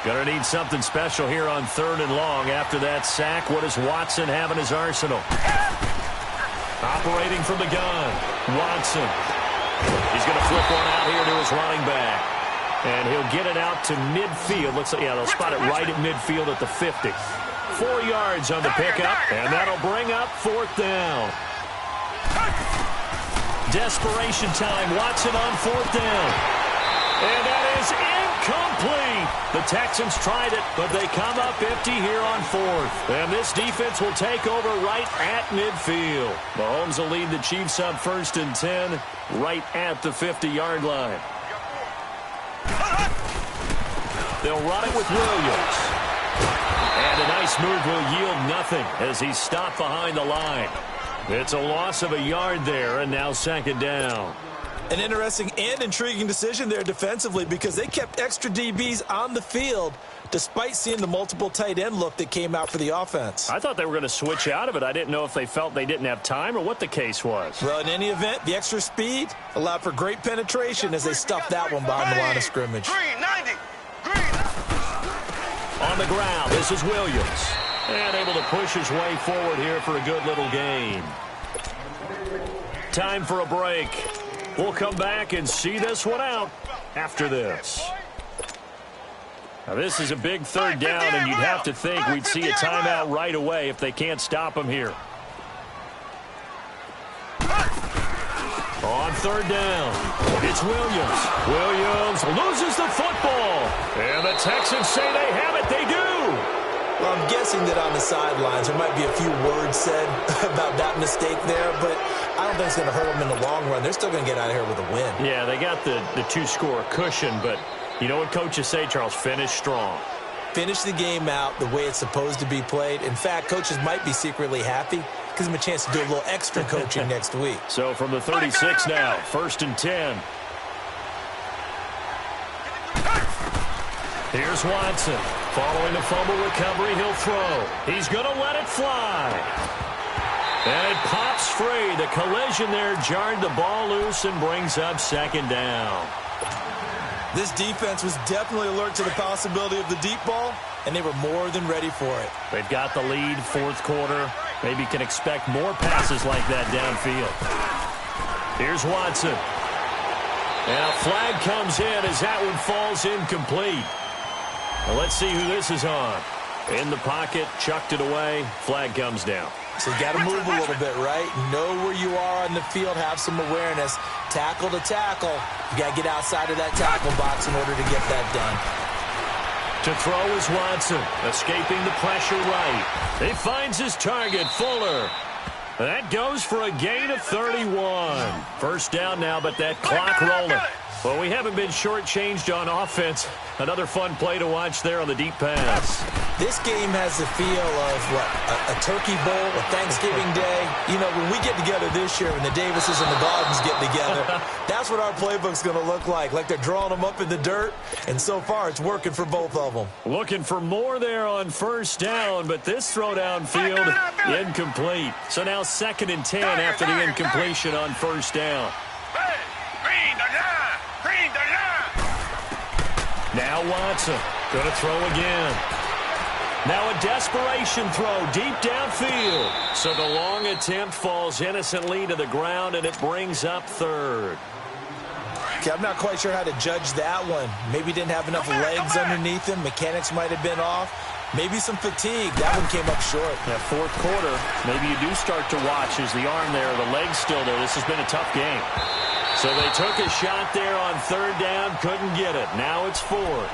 Gonna need something special here on 3rd and long. After that sack, what does Watson have in his arsenal? Operating from the gun, Watson. He's gonna flip one out here to his running back. And he'll get it out to midfield. Looks like, yeah, they'll spot it right at midfield at the 50. 4 yards on the pickup, and that'll bring up 4th down. Desperation time, Watson on 4th down. And that is incomplete. The Texans tried it, but they come up empty here on 4th. And this defense will take over right at midfield. Mahomes will lead the Chiefs up 1st and 10 right at the 50-yard line. They'll run it with Williams. And a nice move will yield nothing as he's stopped behind the line. It's a loss of a yard there, and now 2nd down. An interesting and intriguing decision there defensively because they kept extra DBs on the field despite seeing the multiple tight end look that came out for the offense. I thought they were going to switch out of it. I didn't know if they felt they didn't have time or what the case was. Well, in any event, the extra speed allowed for great penetration as they stuffed that one behind the line of scrimmage. On the ground, this is Williams. And able to push his way forward here for a good little gain. Time for a break. We'll come back and see this one out after this. Now, this is a big 3rd down, and you'd have to think we'd see a timeout right away if they can't stop him here. On 3rd down, it's Williams. Williams loses the football. And the Texans say they have it. They do. Well, I'm guessing that on the sidelines there might be a few words said about that mistake there, but I don't think it's going to hurt them in the long run. They're still going to get out of here with a win. Yeah, they got the 2-score cushion, but You know what coaches say, Charles? Finish strong. Finish the game out the way it's supposed to be played. In fact, coaches might be secretly happy. Gives them a chance to do a little extra coaching next week. So from the 36 now, 1st and 10. Here's Watson. Following the fumble recovery, he'll throw. He's going to let it fly. And it pops free. The collision there jarred the ball loose and brings up 2nd down. This defense was definitely alert to the possibility of the deep ball, and they were more than ready for it. They've got the lead, 4th quarter. Maybe can expect more passes like that downfield. Here's Watson. And a flag comes in as that one falls incomplete. Well, let's see who this is on. In the pocket, chucked it away. Flag comes down. So you got to move a little bit, right? Know where you are on the field, have some awareness. Tackle to tackle. You got to get outside of that tackle box in order to get that done. To throw is Watson, escaping the pressure right. He finds his target, Fuller. That goes for a gain of 31. 1st down now, but that clock rolling. Well, we haven't been shortchanged on offense. Another fun play to watch there on the deep pass. This game has the feel of, what, a turkey bowl, a Thanksgiving day. You know, when we get together this year, when the Davises and the Gardens get together, that's what our playbook's going to look like they're drawing them up in the dirt, and so far it's working for both of them. Looking for more there on 1st down, but this throw downfield, incomplete. So now 2nd and 10 after the incompletion on 1st down. Now Watson, going to throw again. Now a desperation throw deep downfield. So the long attempt falls innocently to the ground, and it brings up 3rd. Okay, I'm not quite sure how to judge that one. Maybe didn't have enough legs underneath him. Mechanics might have been off. Maybe some fatigue. That one came up short. That 4th quarter, maybe you do start to watch as the arm there, the leg's still there. This has been a tough game. So they took a shot there on 3rd down, couldn't get it. Now it's 4th.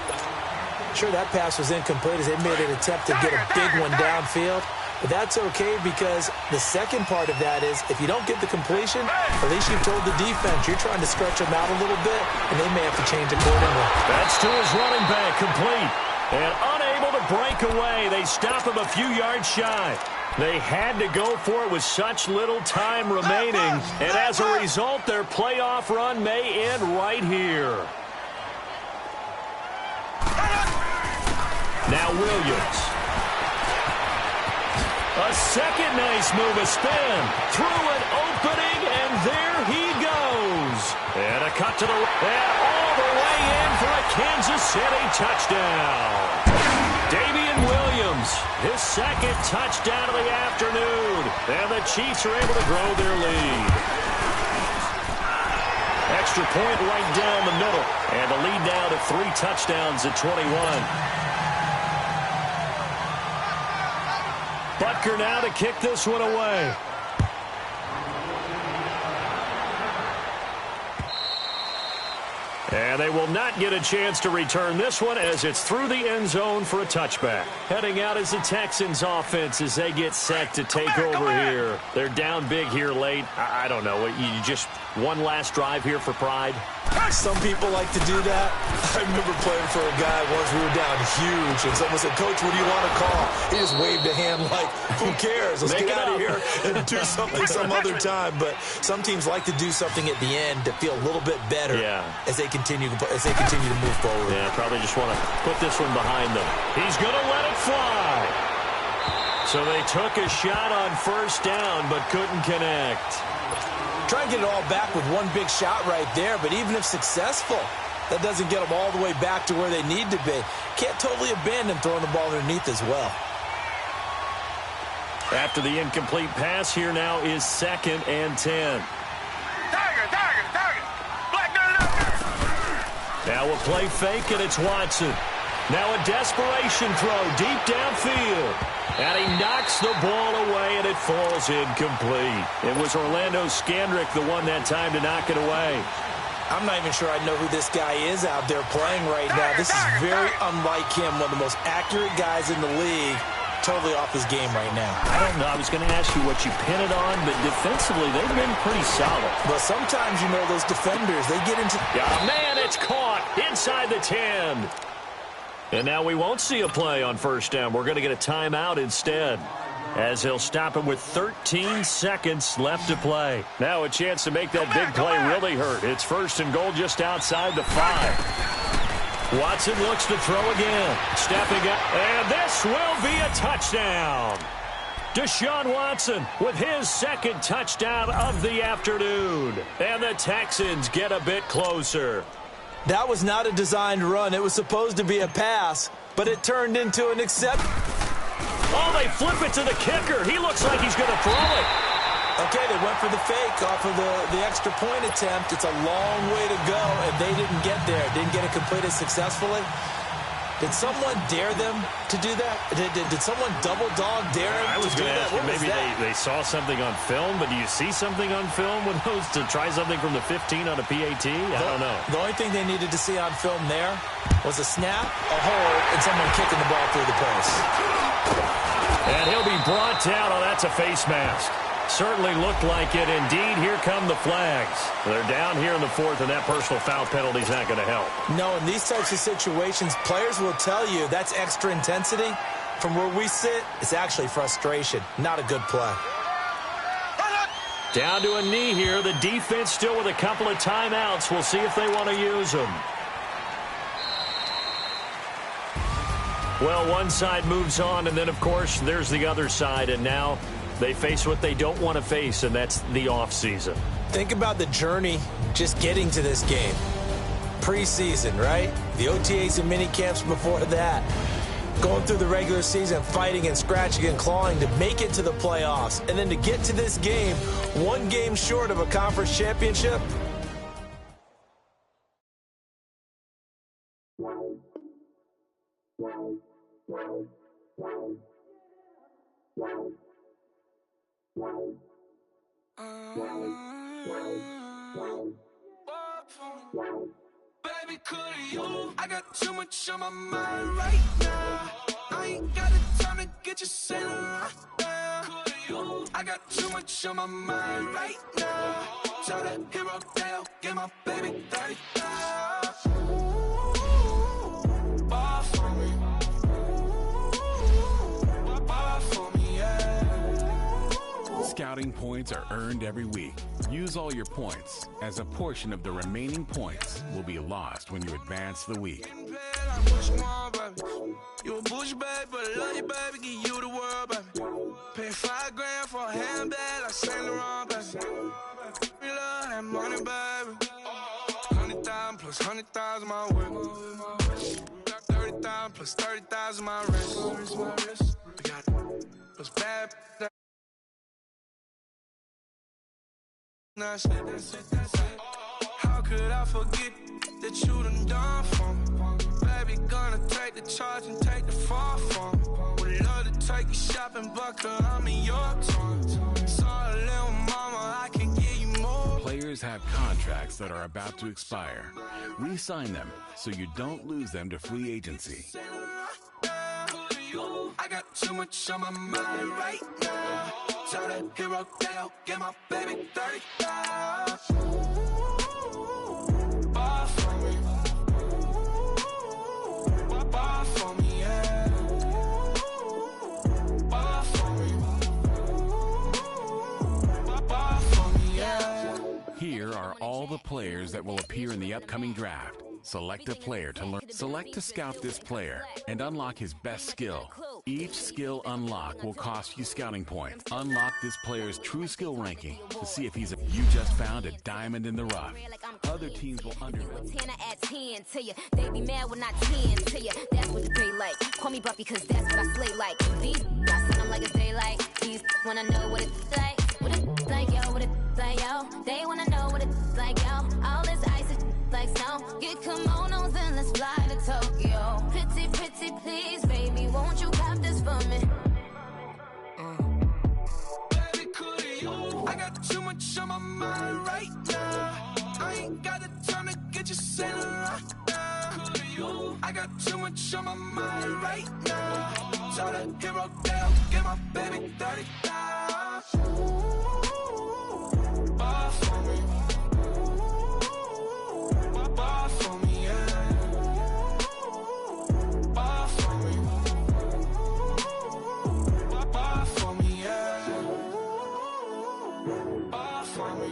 Sure, that pass was incomplete as they made an attempt to get a big one downfield. But that's okay because the second part of that is if you don't get the completion, at least you've told the defense you're trying to stretch them out a little bit, and they may have to change accordingly. That's to his running back, complete. And unable to break away, they stop him a few yards shy. They had to go for it with such little time remaining, and as a result, their playoff run may end right here. Now Williams. A second nice move, a spin. Through an opening, and there he goes. And a cut to the right, and all the way in for a Kansas City touchdown. Damian Williams, his 2nd touchdown of the afternoon. And the Chiefs are able to grow their lead. Extra point right down the middle. And the lead now to 3 touchdowns at 21. Butker now to kick this one away. And they will not get a chance to return this one as it's through the end zone for a touchback. Heading out is the Texans offense as they get set to take over here. They're down big here late. I don't know. You just one last drive here for pride? Some people like to do that. I remember playing for a guy once. We were down huge, and someone said, "Coach, what do you want to call?" He just waved a hand like, "Who cares? Let's get out of here and do something some other time." But some teams like to do something at the end to feel a little bit better as they continue to move forward. Yeah, probably just want to put this one behind them. He's going to let it fly. So they took a shot on 1st down but couldn't connect. Try and get it all back with one big shot right there, but even if successful, that doesn't get them all the way back to where they need to be. Can't totally abandon throwing the ball underneath as well. After the incomplete pass, here now is 2nd and 10. Now a play fake, and it's Watson. Now a desperation throw deep downfield. And he knocks the ball away, and it falls incomplete. It was Orlando Scandrick the one that time to knock it away. I'm not even sure I know who this guy is out there playing right now. This is very unlike him, one of the most accurate guys in the league. totally off his game right now. I don't know. I was going to ask you what you pin it on, but defensively, they've been pretty solid. But sometimes, you know, those defenders, they get into... Got a man, it's caught inside the 10. And now we won't see a play on first down. We're going to get a timeout instead, as he'll stop him with 13 seconds left to play. Now a chance to make that big play really hurt. It's first and goal just outside the 5. Watson looks to throw again. Stepping up, and this will be a touchdown. Deshaun Watson with his second touchdown of the afternoon. And the Texans get a bit closer. That was not a designed run. It was supposed to be a pass, but it turned into an accept. Oh, they flip it to the kicker. He looks like he's going to throw it. Okay, they went for the fake off of the extra point attempt. It's a long way to go, and they didn't get there. Didn't get it completed successfully. Did someone dare them to do that? Did someone double dog dare them I was to do going to that? ask you, maybe they saw something on film, but do you see something on film with those to try something from the 15 on a PAT? I don't know. The only thing they needed to see on film there was a snap, a hold, and someone kicking the ball through the post. And he'll be brought down. Oh, that's a face mask. Certainly looked like it. Indeed, here come the flags. They're down here in the 4th, and that personal foul penalty is not going to help. No, in these types of situations, players will tell you that's extra intensity. From where we sit, it's actually frustration. Not a good play. Down to a knee here. The defense still with a couple of timeouts. We'll see if they want to use them. Well, one side moves on, and then, of course, there's the other side, and now they face what they don't want to face, and that's the offseason. Think about the journey just getting to this game. Preseason, right? The OTAs and mini camps before that. Going through the regular season, fighting and scratching and clawing to make it to the playoffs. And then to get to this game, one game short of a conference championship. Baby, could you? I got too much on my mind right now. I ain't got the time to get you sailing right now. Could you? I got too much on my mind right now. Tell that hero Dale, get my baby 30,000. Ball for me. Ball for me, yeah. Scouting points are earned every week. Use all your points, as a portion of the remaining points will be lost when you advance the week. You a bush, baby, but I love you, baby. Give you the world, baby. Pay $5 grand for a handbag like Saint Laurent, baby. We love that money, baby. 100,000 plus 100,000 my way. 30,000 plus 30,000 my wrist. We got those bad. That's it. How could I forget that you done for me? Baby, gonna take the charge and take the fall for me. Would love to take you shopping, but girl, I'm in your town. Sorry, little mama, I can give you more. Players have contracts that are about to expire. Re-sign them so you don't lose them to free agency. I got too much on my mind right now. Tell that hero Dale, get my baby 30,000. Ball for me. Ball for me, yeah. Ball for me. Ball for me, yeah. Here are all the players that will appear in the upcoming draft. Select a player to learn. Select to scout this player and unlock his best skill. Each skill unlock will cost you scouting points. Unlock this player's true skill ranking to see if he's you just found a diamond in the rough. Other teams will underrate. 10 at 10 to you. They be mad when I 10 to you. That's what the day like. Call me Buffy cause that's what I slay like. These I send them like it's daylight. These wanna know what it's like. What it's like, yo, what it's like, yo. They wanna know what it's like, yo. All this ice is like snow. Get kimonos and let's fly to Tokyo. Pretty, pretty, please, baby, won't you cop this for me? Baby, could you? I got too much on my mind right now. I ain't got the time to get you sailing right now. Could you? I got too much on my mind right now. shot a hero down, get my baby 30 down. Ball for me. Ball for me, yeah. Ball for me. Ball for me, yeah. Ball for me.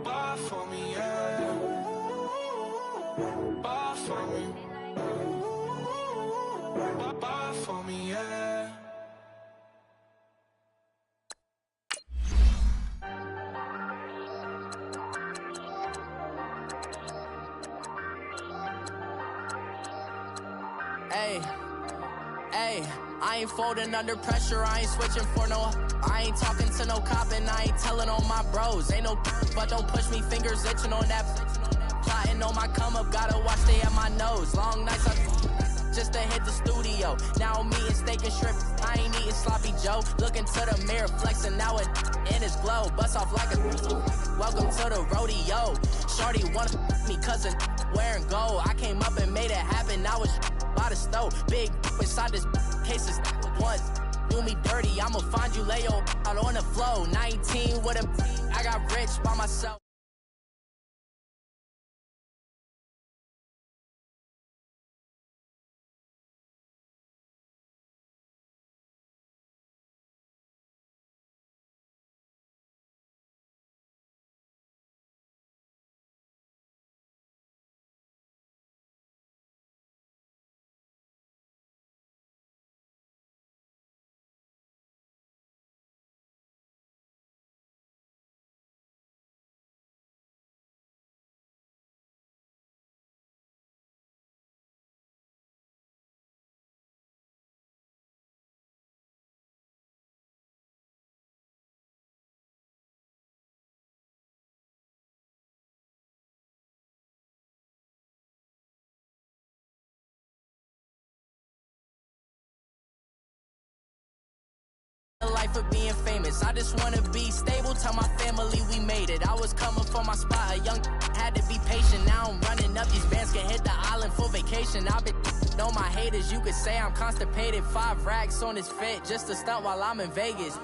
Ball for me, yeah. Ball for me. Ball for me, yeah. Hey, I ain't folding under pressure, I ain't switching for no. I ain't talking to no cop and I ain't telling on my bros. Ain't no but don't push me, fingers itching on that. Plotting on my come up, gotta watch they at my nose. Long nights just to hit the studio. Now I'm eating steak and shrimp, I ain't eating sloppy Joe. Looking to the mirror, flexing now it in his glow. Bust off like a welcome to the rodeo. Shorty wanna me cousin wearing gold. I came up and made it happen, now it's by the stove. Big inside this cases once do me dirty, I'ma find you lay your out on the floor. 19 with him, I got rich by myself. Life of being famous, I just wanna be stable. Tell my family we made it. I was coming for my spot, a young had to be patient. Now I'm running up, these bands can hit the island for vacation. I've been on my haters, you could say I'm constipated. 5 racks on his fit, just to stunt while I'm in Vegas.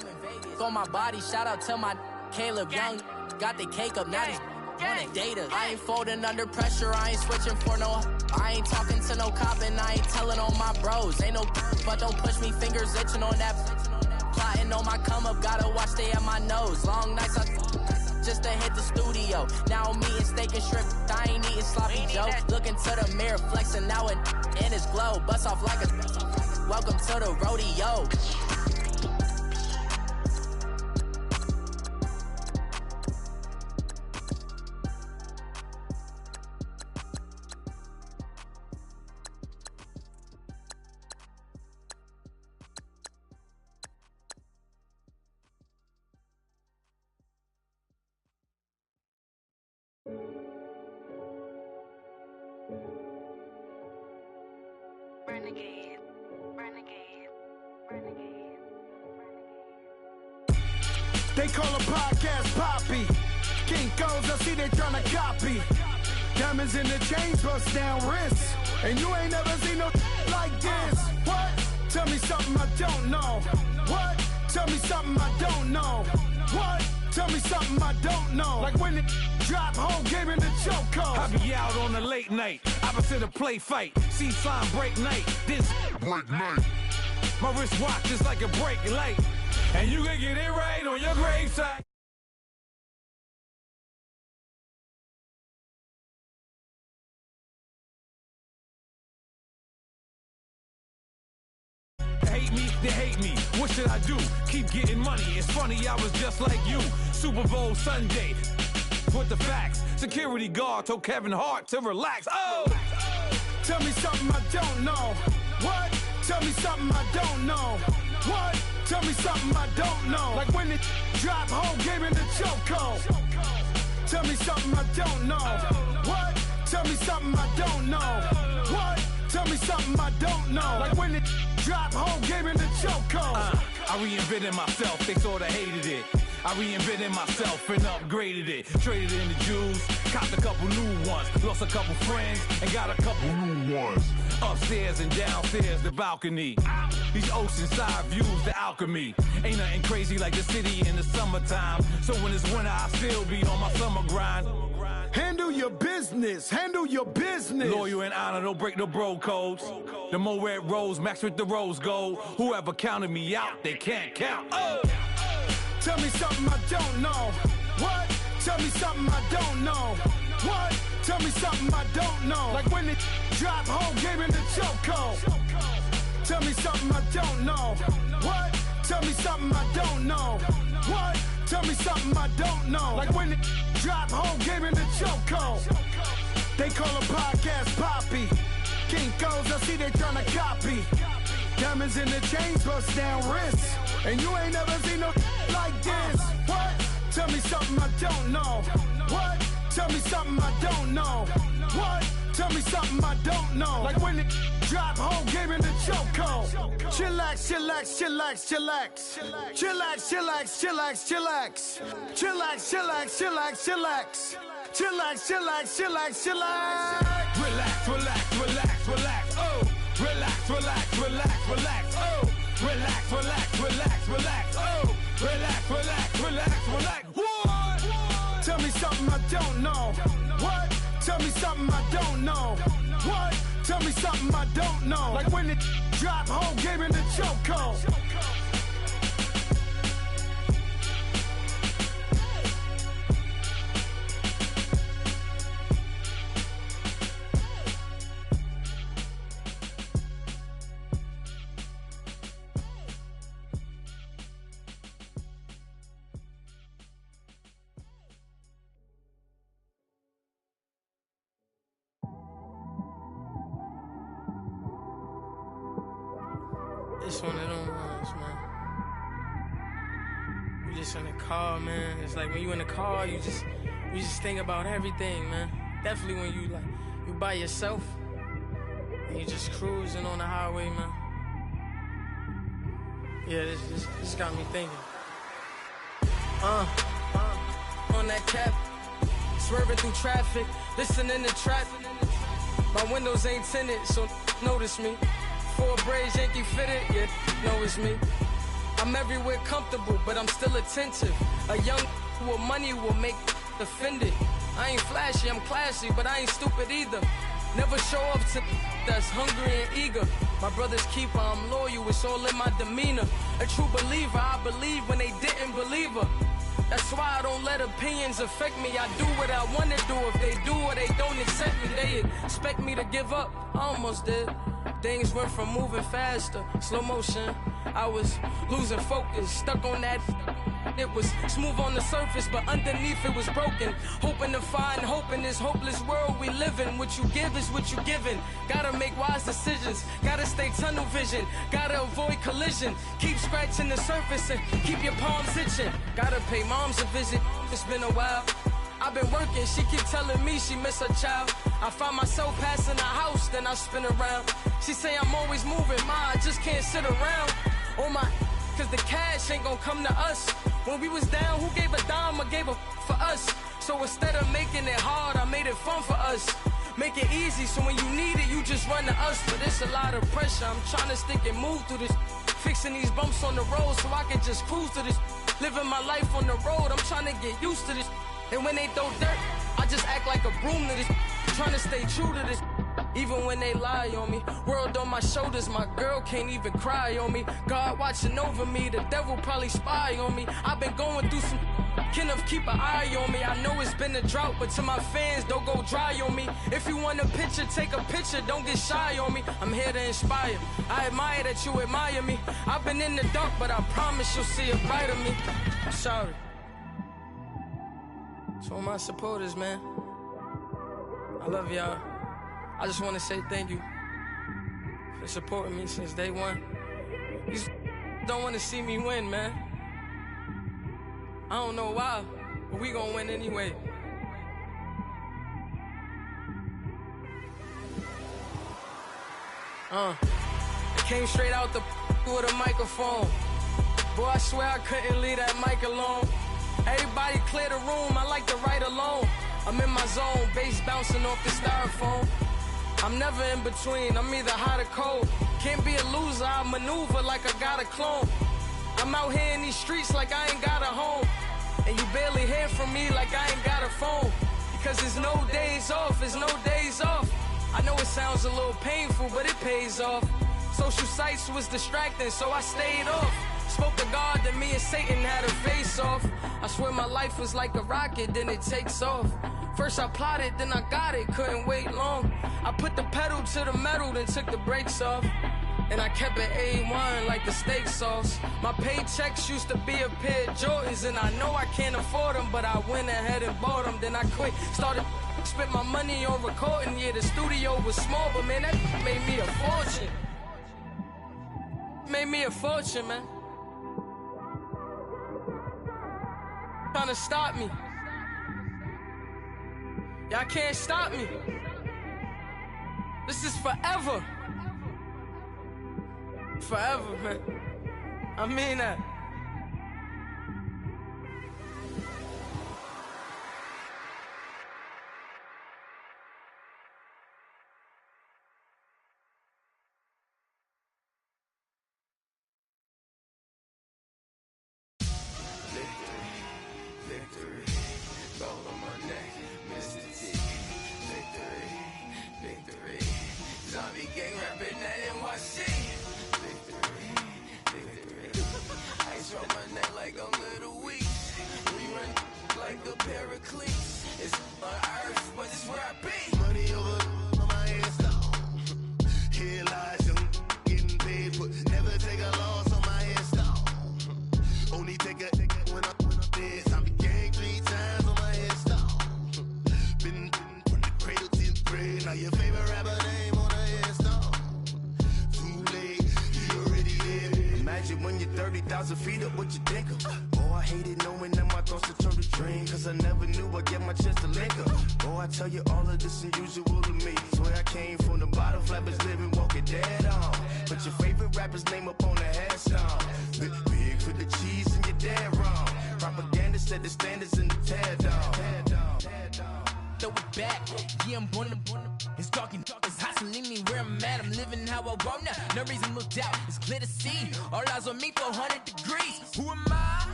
On my body, shout out to my Caleb Young. Got the cake up, now these wanted data. I ain't folding under pressure, I ain't switching for no. I ain't talking to no cop and I ain't telling on my bros. Ain't no but don't push me, fingers itching on that. Plotting on my come up, gotta watch they at my nose. Long nights just to hit the studio. Now I'm eating steak and shrimp, I ain't eating sloppy Joe. Looking to the mirror, flexing now it in his glow. Bust off like a welcome to the rodeo. They call a podcast Poppy. Kinkos, I see they tryna copy. Diamonds in the chains, bust down wrists. And you ain't never seen no like this. What? Tell me something I don't know. What? Tell me something I don't know. What? Tell me something I don't know. Like when it drop, whole game in the chokehold. I be out on a late night, opposite a play fight. See sign break night, this break night. My wristwatch is like a break light. And you can get it right on your gravesite. Hate me, they hate me. What should I do? Keep getting money. It's funny, I was just like you. Super Bowl Sunday. With the facts. Security guard told Kevin Hart to relax. Oh! Tell me something I don't know. What? Tell me something I don't know. What? Tell me something I don't know. Like when it drop, whole game in the chokehold. Tell me something I don't know. What? Tell me something I don't know. What? Tell me something I don't know. Like when it drop, whole game in the chokehold. I reinvented myself, they sorta hated it. I reinvented myself and upgraded it. Traded in the Jews, copped a couple new ones. Lost a couple friends and got a couple new ones. Upstairs and downstairs, the balcony. These oceanside views, the alchemy. Ain't nothing crazy like the city in the summertime. So when it's winter, I still be on my summer grind. Handle your business, handle your business. Loyal and honor, don't break the bro codes. The more red rose, max with the rose gold. Whoever counted me out, they can't count. Oh! Tell me something I don't know. What? Tell me something I don't know. What? Tell me something I don't know. Like when it drop home, game in the chokehold. Tell me something I don't know. What? Tell me something I don't know. What? Tell me something I don't know. Like when it drop home, game in the chokehold. They call a podcast Poppy. Kinkos, I see they tryna copy. Diamonds in the chains, bust down wrists. And you ain't never seen no like this. What? Tell me something I don't know. What? Tell me something I don't know. What? Tell me something I don't know. Like when it drop home, game in the chokehold. Chillax, chillax, chillax, chillax. Chillax, chillax, chillax, chillax. Chillax, chillax, chillax, chillax. Chillax, chillax, chillax, chillax. Relax, relax, relax, relax. Oh! Relax, relax, relax, relax. Oh! Relax, relax, relax, relax. Oh! Relax, relax, relax, relax. What? Tell me something I don't know. What? Tell me something I don't know. What? Tell me something I don't know. Like when it drop home, game in the chokehold. It's one of them ones, man. You just in the car, man. It's like when you in the car, you just think about everything, man. Definitely when you by yourself and you just cruising on the highway, man. Yeah, this got me thinking. On that cap, swerving through traffic, listening to trap. My windows ain't tinted, so notice me. Four braids, Yankee fitted, yeah, know it's me. I'm everywhere comfortable, but I'm still attentive. A young with money will make offended. I ain't flashy, I'm classy, but I ain't stupid either. Never show up to that's hungry and eager. My brother's keeper, I'm loyal, it's all in my demeanor. A true believer, I believe when they didn't believe her. That's why I don't let opinions affect me. I do what I want to do. If they do or they don't accept me, they expect me to give up. I almost did. Things went from moving faster, slow motion. I was losing focus, stuck on that. It was smooth on the surface, but underneath it was broken. Hoping to find hope in this hopeless world we live in. What you give is what you given. Gotta make wise decisions. Gotta stay tunnel vision. Gotta avoid collision. Keep scratching the surface and keep your palms itching. Gotta pay moms a visit. It's been a while. I've been working, she keep telling me she miss her child. I find myself passing the house, then I spin around. She say I'm always moving, I just can't sit around. Oh my, cause the cash ain't gonna come to us. When we was down, who gave a dime or gave a for us? So instead of making it hard, I made it fun for us. Make it easy, so when you need it, you just run to us. But it's a lot of pressure, I'm trying to stick and move through this. Fixing these bumps on the road so I can just cruise to this. Living my life on the road, I'm trying to get used to this. And when they throw dirt, I just act like a broom to this. Trying to stay true to this. Even when they lie on me. World on my shoulders, my girl can't even cry on me. God watching over me, the devil probably spy on me. I've been going through some Kenneth, keep an eye on me. I know it's been a drought, but to my fans, don't go dry on me. If you want a picture, take a picture, don't get shy on me. I'm here to inspire. I admire that you admire me. I've been in the dark, but I promise you'll see a bright of me. I'm sorry. To all my supporters, man, I love y'all. I just want to say thank you for supporting me since day one. You don't want to see me win, man. I don't know why, but we gonna win anyway. I came straight out the with a microphone. Boy, I swear I couldn't leave that mic alone. Everybody clear the room, I like to write alone. I'm in my zone, bass bouncing off the styrofoam. I'm never in between, I'm either hot or cold. Can't be a loser, I maneuver like I got a clone. I'm out here in these streets like I ain't got a home. And you barely hear from me like I ain't got a phone. Because there's no days off, there's no days off. I know it sounds a little painful, but it pays off. Social sites was distracting, so I stayed off. Spoke to God that me and Satan had a face off. I swear my life was like a rocket, then it takes off. First I plotted, then I got it, couldn't wait long. I put the pedal to the metal, then took the brakes off. And I kept it A1 like the steak sauce. My paychecks used to be a pair of Jordans, and I know I can't afford them, but I went ahead and bought them. Then I quit, started spent my money on recording. Yeah, the studio was small, but man, that made me a fortune. Made me a fortune, man. Trying to stop me. Y'all can't stop me. This is forever. Forever, man. I mean that.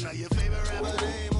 Now your favorite rapper name